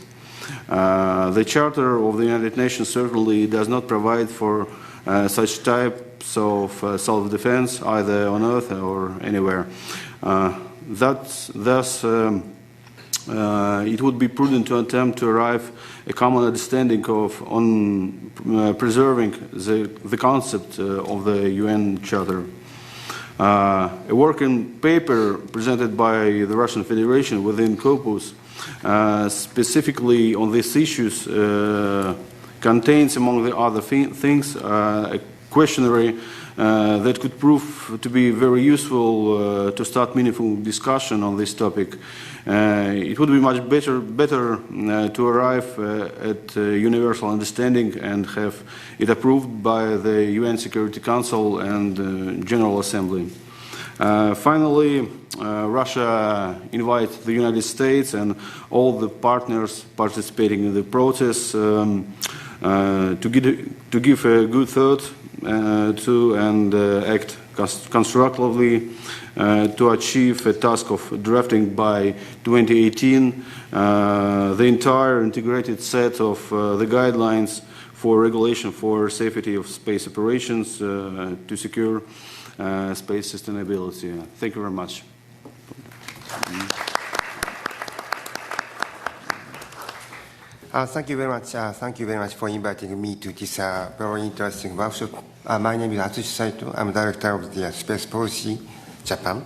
The Charter of the United Nations certainly does not provide for such types of self-defense either on Earth or anywhere. Thus, it would be prudent to attempt to arrive at a common understanding on preserving the concept of the UN Charter. A working paper presented by the Russian Federation within Corpus specifically on these issues contains, among the other things, a questionnaire that could prove to be very useful to start meaningful discussion on this topic. It would be much better to arrive at universal understanding and have it approved by the UN Security Council and General Assembly. Finally, Russia invites the United States and all the partners participating in the process to give a good thought to and act constructively to achieve a task of drafting by 2018 the entire integrated set of the guidelines for regulation for safety of space operations to secure space sustainability. Thank you very much. Thank you very much. Thank you very much for inviting me to this very interesting workshop. My name is Atsushi Saito. I'm director of the Space Policy, Japan.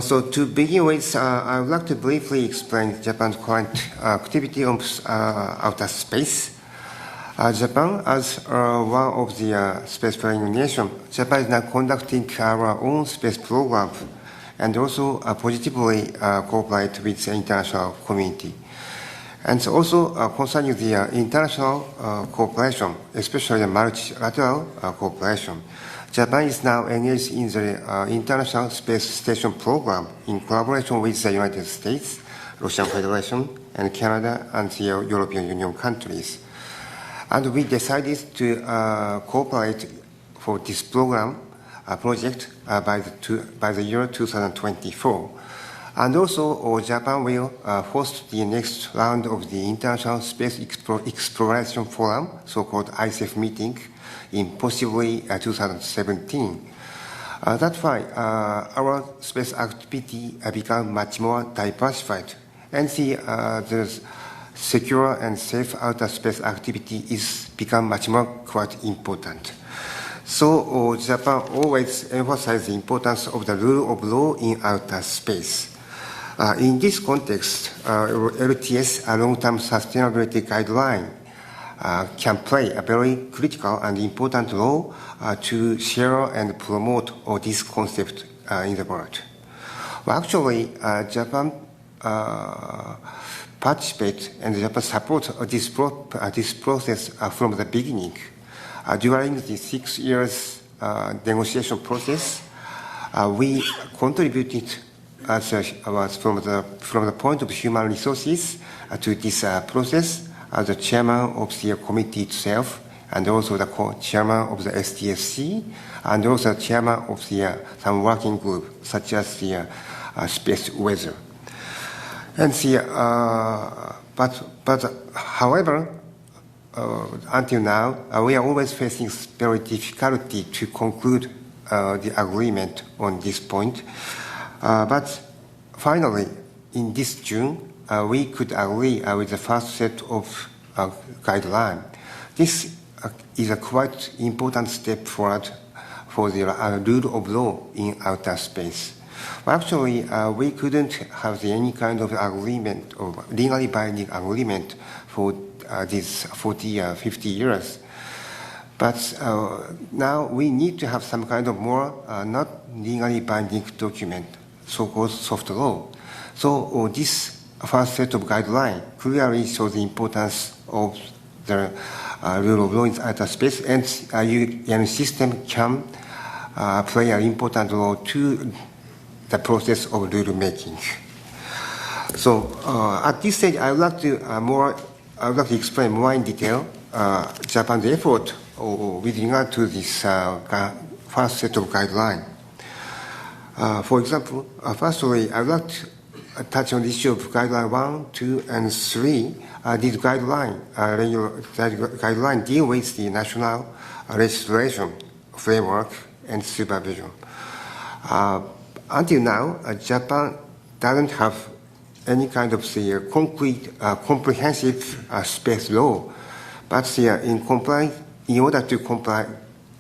So to begin with, I would like to briefly explain Japan's current activity on outer space. Japan, as one of the space-faring nations, Japan is now conducting our own space program and also positively cooperate with the international community. And also concerning the international cooperation, especially the multilateral cooperation, Japan is now engaged in the International Space Station Program in collaboration with the United States, Russian Federation, and Canada and the European Union countries. And we decided to cooperate for this program project by the year 2024. And also, Japan will host the next round of the International Space Exploration Forum, so-called ISEF meeting, in possibly 2017. That's why our space activity become much more diversified, and the secure and safe outer space activity is become much more quite important. So Japan always emphasizes the importance of the rule of law in outer space. In this context, LTS, a long-term sustainability guideline, can play a very critical and important role to share and promote this concept in the world. Well, actually, Japan participate and Japan support this process from the beginning. During the 6 years negotiation process, we contributed from the point of human resources to this process as the chairman of the committee itself, and also the chairman of the STFC, and also the chairman of some working group, such as the space weather. And but however, until now, we are always facing very difficulty to conclude the agreement on this point. But finally, in this June, we could agree with the first set of guidelines. This is a quite important step forward for the rule of law in outer space. Well, actually, we couldn't have any kind of agreement or legally binding agreement for these 40 or 50 years. But now we need to have some kind of more not legally binding document, so-called soft law. So this first set of guidelines clearly shows the importance of the rule of law in outer space, and UN system can play an important role to the process of rule making. So at this stage, I would like to explain more in detail Japan's effort with regard to this first set of guidelines. For example, firstly, I would like to touch on the issue of guideline 1, 2, and 3. These guidelines deal with the national legislation framework and supervision. Until now, Japan doesn't have any kind of concrete, comprehensive space law, but in order to comply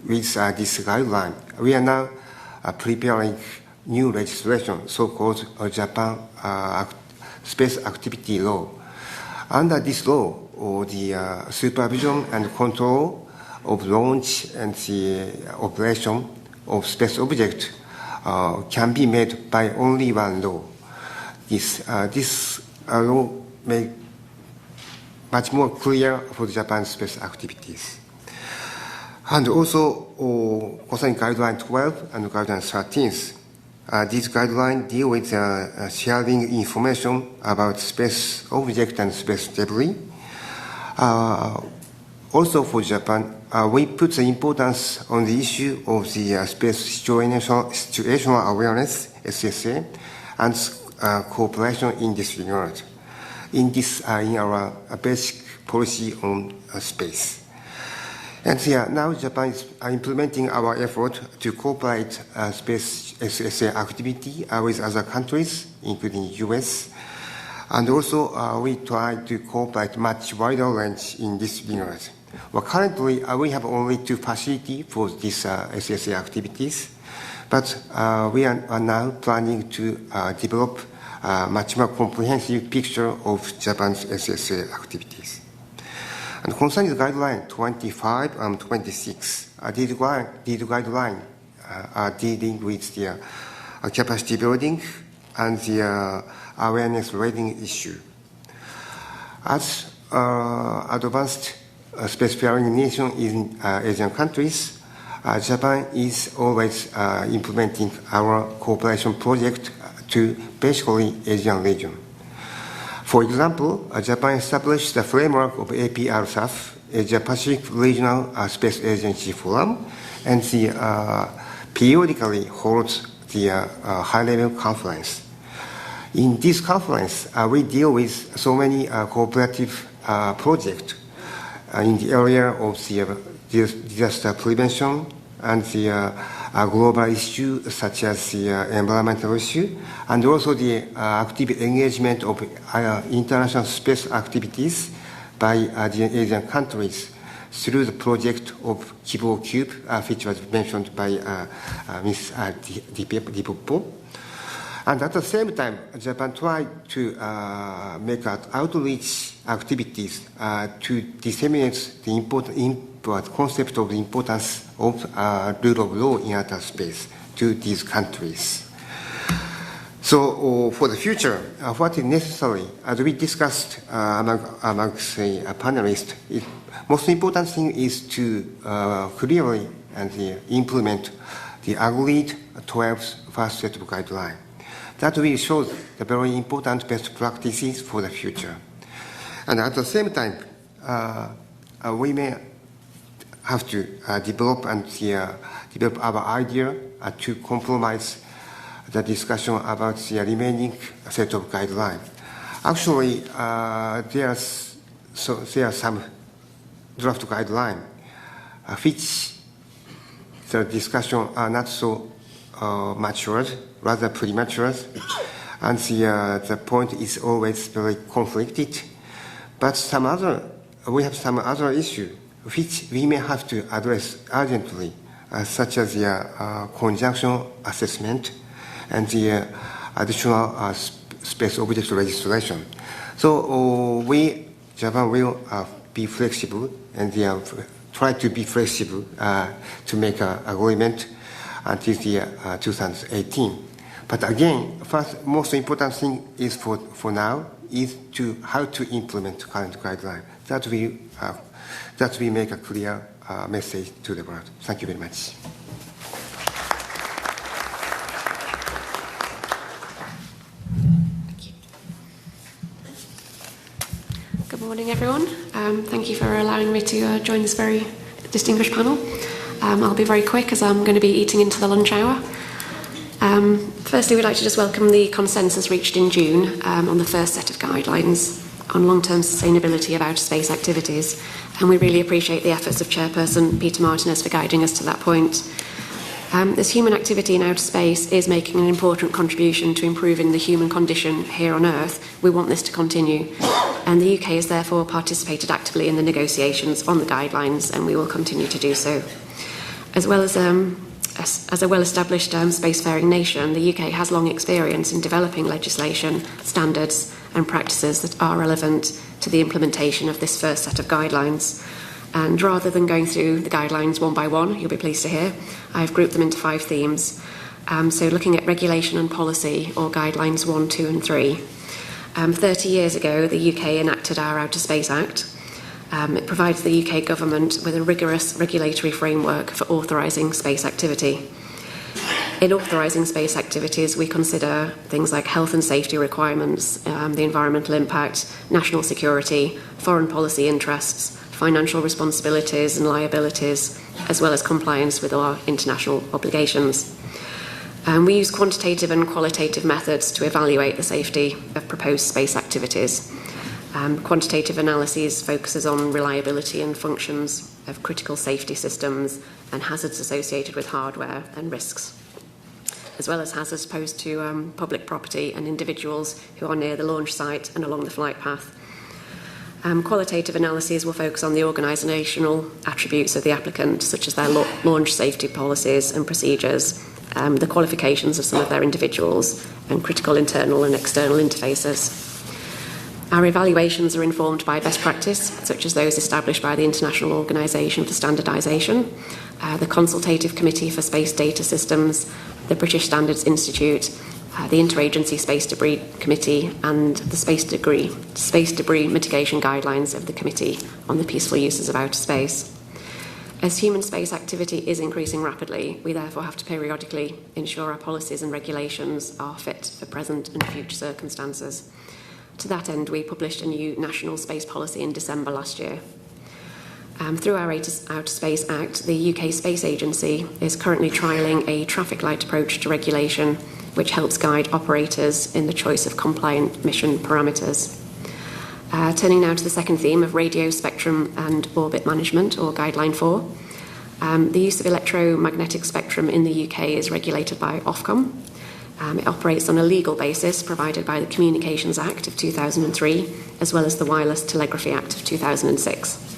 with this guideline, we are now preparing new legislation, so-called Japan Space Activity Law. Under this law, the supervision and control of launch and the operation of space objects can be made by only one law. This law makes much more clear for Japan's space activities. And also, concerning Guideline 12 and Guideline 13, these guidelines deal with sharing information about space objects and space debris. Also for Japan, we put the importance on the issue of the space situational awareness, SSA, and cooperation in this regard. In our basic policy on space. And now Japan is implementing our effort to cooperate space SSA activity with other countries, including US. And also we try to cooperate much wider range in this regard. Well, currently we have only 2 facilities for these SSA activities, but we are now planning to develop a much more comprehensive picture of Japan's SSA activities. And concerning the guideline 25 and 26, these guidelines are dealing with the capacity building and the awareness raising issue. As advanced spacefaring nation in Asian countries, Japan is always implementing our cooperation project to basically Asian region. For example, Japan established the framework of APRSAF, Asia Pacific Regional Space Agency Forum, and periodically holds the high-level conference. In this conference, we deal with so many cooperative projects in the area of the disaster prevention and the global issues such as the environmental issue, and also the active engagement of international space activities by the Asian countries through the project of Kibo Cube, which was mentioned by Ms. Dipopo. And at the same time, Japan tried to make outreach activities to disseminate the important concept of the importance of rule of law in outer space to these countries. So for the future, what is necessary, as we discussed amongst the panelists, most important thing is to clearly implement the agreed 12th first set of guidelines. That will show the very important best practices for the future. And at the same time, we may have to develop our idea to compromise the discussion about the remaining set of guidelines. Actually, there are some draft guidelines which the discussion are not so matured, rather premature, and the point is always very conflicted. But we have some other issue which we may have to address urgently, such as the conjunction assessment and the additional space object registration. So Japan will be flexible and try to be flexible to make an agreement until the 2018. But again, first, most important thing is for now is how to implement current guidelines. That we make a clear message to the world. Thank you very much. Good morning, everyone. Thank you for allowing me to join this very distinguished panel. I'll be very quick as I'm going to be eating into the lunch hour. Firstly, we'd like to just welcome the consensus reached in June on the first set of guidelines on long-term sustainability of outer space activities, and we really appreciate the efforts of Chairperson Peter Martinez for guiding us to that point. As human activity in outer space is making an important contribution to improving the human condition here on Earth, we want this to continue, and the UK has therefore participated actively in the negotiations on the guidelines, and we will continue to do so. As well as a well-established spacefaring nation, the UK has long experience in developing legislation, standards and practices that are relevant to the implementation of this first set of guidelines. And rather than going through the guidelines one by one, you'll be pleased to hear, I've grouped them into 5 themes. So looking at regulation and policy, or guidelines 1, 2 and 3. 30 years ago, the UK enacted our Outer Space Act. It provides the UK government with a rigorous regulatory framework for authorising space activity. In authorising space activities, we consider things like health and safety requirements, the environmental impact, national security, foreign policy interests, financial responsibilities and liabilities, as well as compliance with our international obligations. We use quantitative and qualitative methods to evaluate the safety of proposed space activities. Quantitative analyses focuses on reliability and functions of critical safety systems and hazards associated with hardware and risks, as well as hazards posed to public property and individuals who are near the launch site and along the flight path. Qualitative analyses will focus on the organisational attributes of the applicant, such as their launch safety policies and procedures, the qualifications of some of their individuals, and critical internal and external interfaces. Our evaluations are informed by best practice, such as those established by the International Organisation for Standardisation, the Consultative Committee for Space Data Systems, the British Standards Institute, the Interagency Space Debris Committee, and the Space Debris Mitigation Guidelines of the Committee on the Peaceful Uses of Outer Space. As human space activity is increasing rapidly, we therefore have to periodically ensure our policies and regulations are fit for present and future circumstances. To that end, we published a new national space policy in December last year. Through our Outer Space Act, the UK Space Agency is currently trialling a traffic light approach to regulation which helps guide operators in the choice of compliant mission parameters. Turning now to the second theme of radio spectrum and orbit management, or Guideline 4. The use of electromagnetic spectrum in the UK is regulated by Ofcom. It operates on a legal basis provided by the Communications Act of 2003, as well as the Wireless Telegraphy Act of 2006,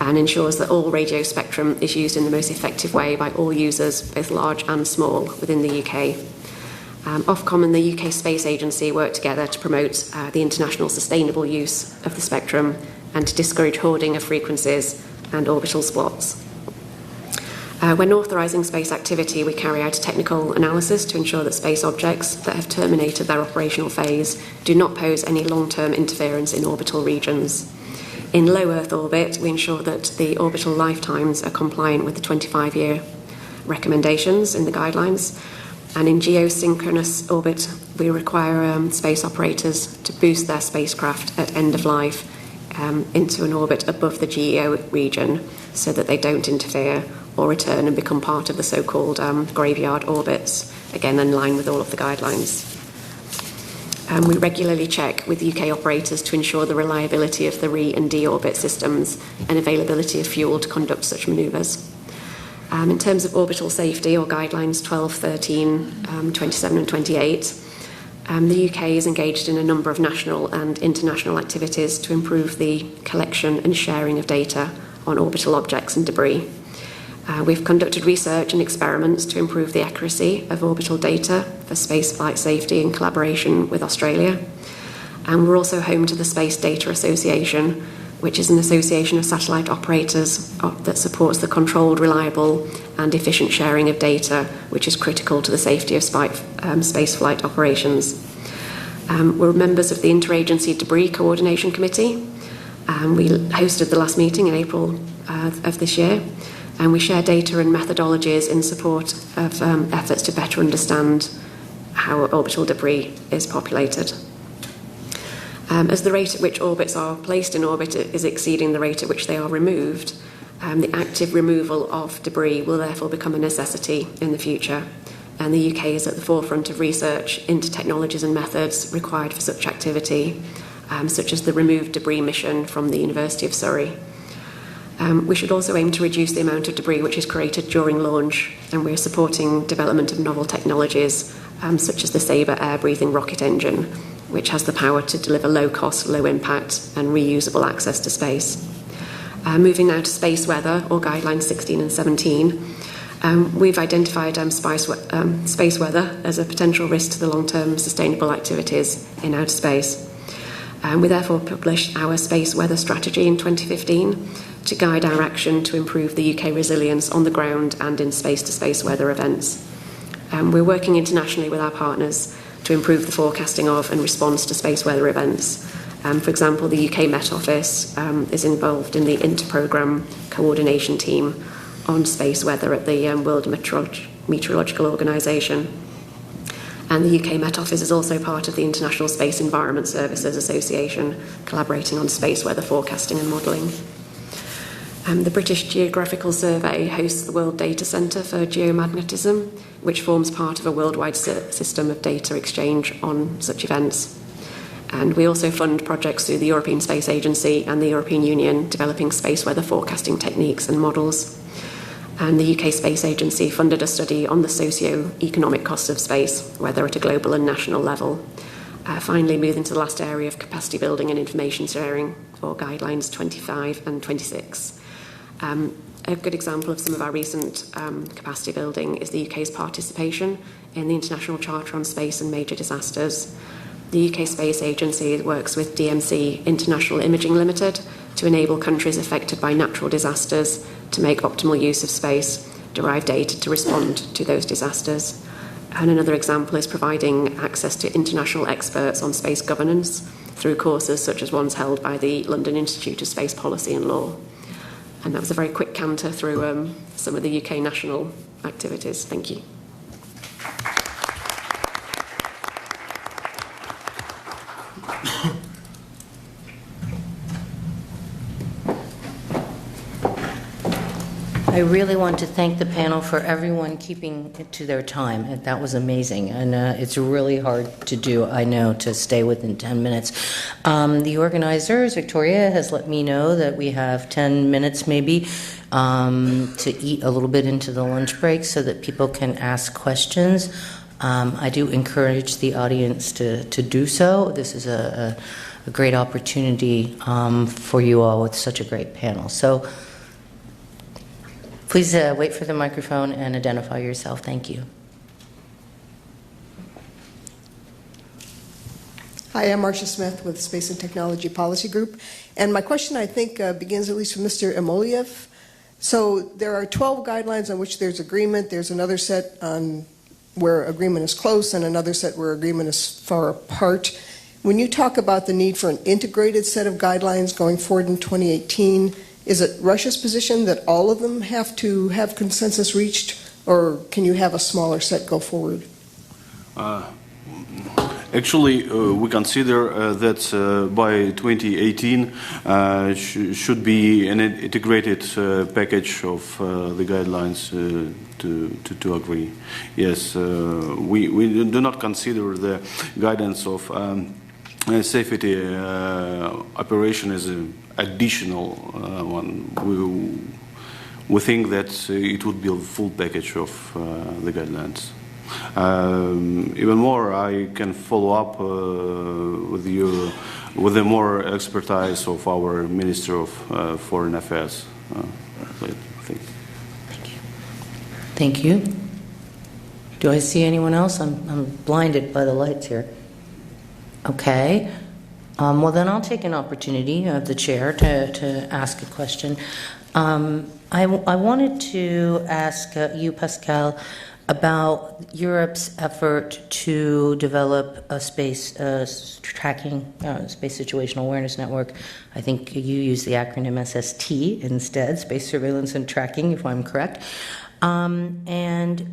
and ensures that all radio spectrum is used in the most effective way by all users, both large and small, within the UK. Ofcom and the UK Space Agency work together to promote the international sustainable use of the spectrum and to discourage hoarding of frequencies and orbital spots. When authorising space activity, we carry out a technical analysis to ensure that space objects that have terminated their operational phase do not pose any long-term interference in orbital regions. In low Earth orbit, we ensure that the orbital lifetimes are compliant with the 25-year recommendations in the guidelines. And in geosynchronous orbit, we require space operators to boost their spacecraft at end of life into an orbit above the GEO region so that they don't interfere or return and become part of the so-called graveyard orbits, again in line with all of the guidelines. We regularly check with UK operators to ensure the reliability of the re- and de-orbit systems and availability of fuel to conduct such manoeuvres. In terms of orbital safety, or guidelines 12, 13, 27 and 28, the UK is engaged in a number of national and international activities to improve the collection and sharing of data on orbital objects and debris. We've conducted research and experiments to improve the accuracy of orbital data for space flight safety in collaboration with Australia. And we're also home to the Space Data Association, which is an association of satellite operators that supports the controlled, reliable and efficient sharing of data, which is critical to the safety of space flight operations. We're members of the Interagency Debris Coordination Committee. We hosted the last meeting in April of this year. And we share data and methodologies in support of efforts to better understand how orbital debris is populated. As the rate at which orbits are placed in orbit is exceeding the rate at which they are removed, the active removal of debris will therefore become a necessity in the future. And the UK is at the forefront of research into technologies and methods required for such activity, such as the Removed Debris mission from the University of Surrey. We should also aim to reduce the amount of debris which is created during launch, and we're supporting development of novel technologies such as the Sabre air-breathing rocket engine, which has the power to deliver low-cost, low-impact and reusable access to space. Moving now to space weather, or Guidelines 16 and 17, we've identified space weather as a potential risk to the long-term sustainable activities in outer space. We therefore published our space weather strategy in 2015 to guide our action to improve the UK resilience on the ground and in space-to-space weather events. We're working internationally with our partners to improve the forecasting of and response to space weather events. For example, the UK Met Office is involved in the inter-programme coordination team on space weather at the World Meteorological Organisation. And the UK Met Office is also part of the International Space Environment Services Association, collaborating on space weather forecasting and modelling. The British Geographical Survey hosts the World Data Centre for Geomagnetism, which forms part of a worldwide system of data exchange on such events. And we also fund projects through the European Space Agency and the European Union, developing space weather forecasting techniques and models. And the UK Space Agency funded a study on the socio-economic costs of space, whether at a global and national level. Finally, moving to the last area of capacity building and information sharing, or Guidelines 25 and 26. A good example of some of our recent capacity building is the UK's participation in the International Charter on Space and Major Disasters. The UK Space Agency works with DMC International Imaging Limited to enable countries affected by natural disasters to make optimal use of space-derived data to respond to those disasters. And another example is providing access to international experts on space governance through courses such as ones held by the London Institute of Space Policy and Law. And that was a very quick canter through some of the UK national activities. Thank you. I really want to thank the panel for everyone keeping to their time. That was amazing, and it's really hard to do, I know, to stay within 10 minutes. The organizers, Victoria, has let me know that we have 10 minutes maybe to eat a little bit into the lunch break so that people can ask questions. I do encourage the audience to do so. This is a great opportunity for you all with such a great panel. So please wait for the microphone and identify yourself. Thank you. Hi, I'm Marcia Smith with Space and Technology Policy Group. And my question, I think, begins at least from Mr. Emoliev. So there are 12 guidelines on which there's agreement. There's another set on where agreement is close and another set where agreement is far apart. When you talk about the need for an integrated set of guidelines going forward in 2018, is it Russia's position that all of them have to have consensus reached, or can you have a smaller set go forward? Actually, we consider that by 2018 should be an integrated package of the guidelines to agree. Yes, we do not consider the guidance of safety operation as an additional one. We think that it would be a full package of the guidelines. Even more, I can follow up with you with the more expertise of our Minister of Foreign Affairs. Thank you. Thank you. Do I see anyone else? I'm blinded by the lights here. Okay. Well, then I'll take an opportunity of the chair to ask a question. I wanted to ask you, Pascal, about Europe's effort to develop a space tracking, space situational awareness network. I think you use the acronym SST instead, Space Surveillance and Tracking, if I'm correct. And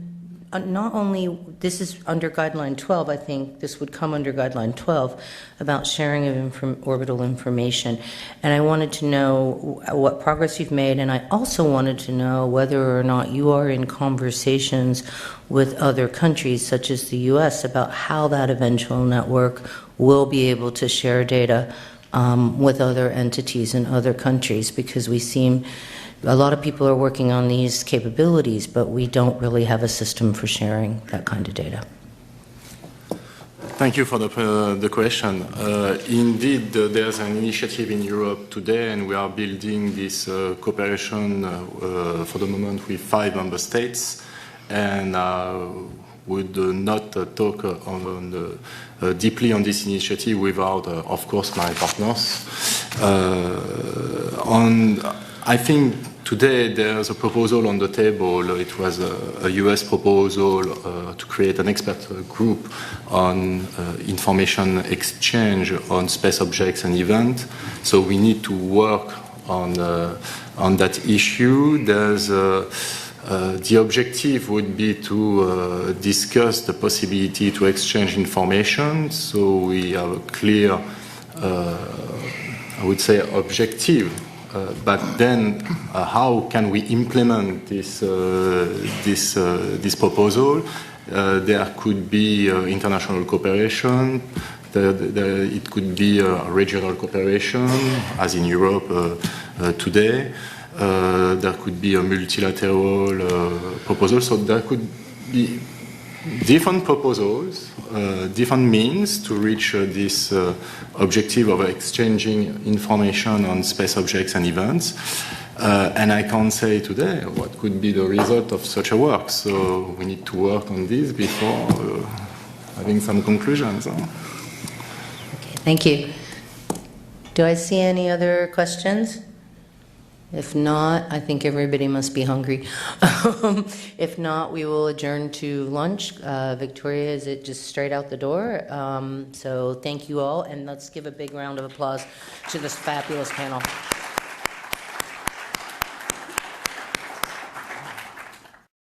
not only, this is under Guideline 12, I think this would come under Guideline 12, about sharing of orbital information. And I wanted to know what progress you've made, and I also wanted to know whether or not you are in conversations with other countries, such as the US, about how that eventual network will be able to share data with other entities in other countries, because we seem, a lot of people are working on these capabilities, but we don't really have a system for sharing that kind of data. Thank you for the question. Indeed, there's an initiative in Europe today, and we are building this cooperation for the moment with 5 member states, and would not talk deeply on this initiative without, of course, my partners. I think today there's a proposal on the table. It was a US proposal to create an expert group on information exchange on space objects and events. So we need to work on that issue. There's the objective would be to discuss the possibility to exchange information. So we have a clear, I would say, objective. But then, how can we implement this proposal? There could be international cooperation. It could be regional cooperation, as in Europe today. There could be a multilateral proposal. So there could be different proposals, different means to reach this objective of exchanging information on space objects and events. And I can't say today what could be the result of such a work. So we need to work on this before having some conclusions. Okay, thank you. Do I see any other questions? If not, I think everybody must be hungry. If not, we will adjourn to lunch. Victoria, is it just straight out the door? So thank you all, and let's give a big round of applause to this fabulous panel.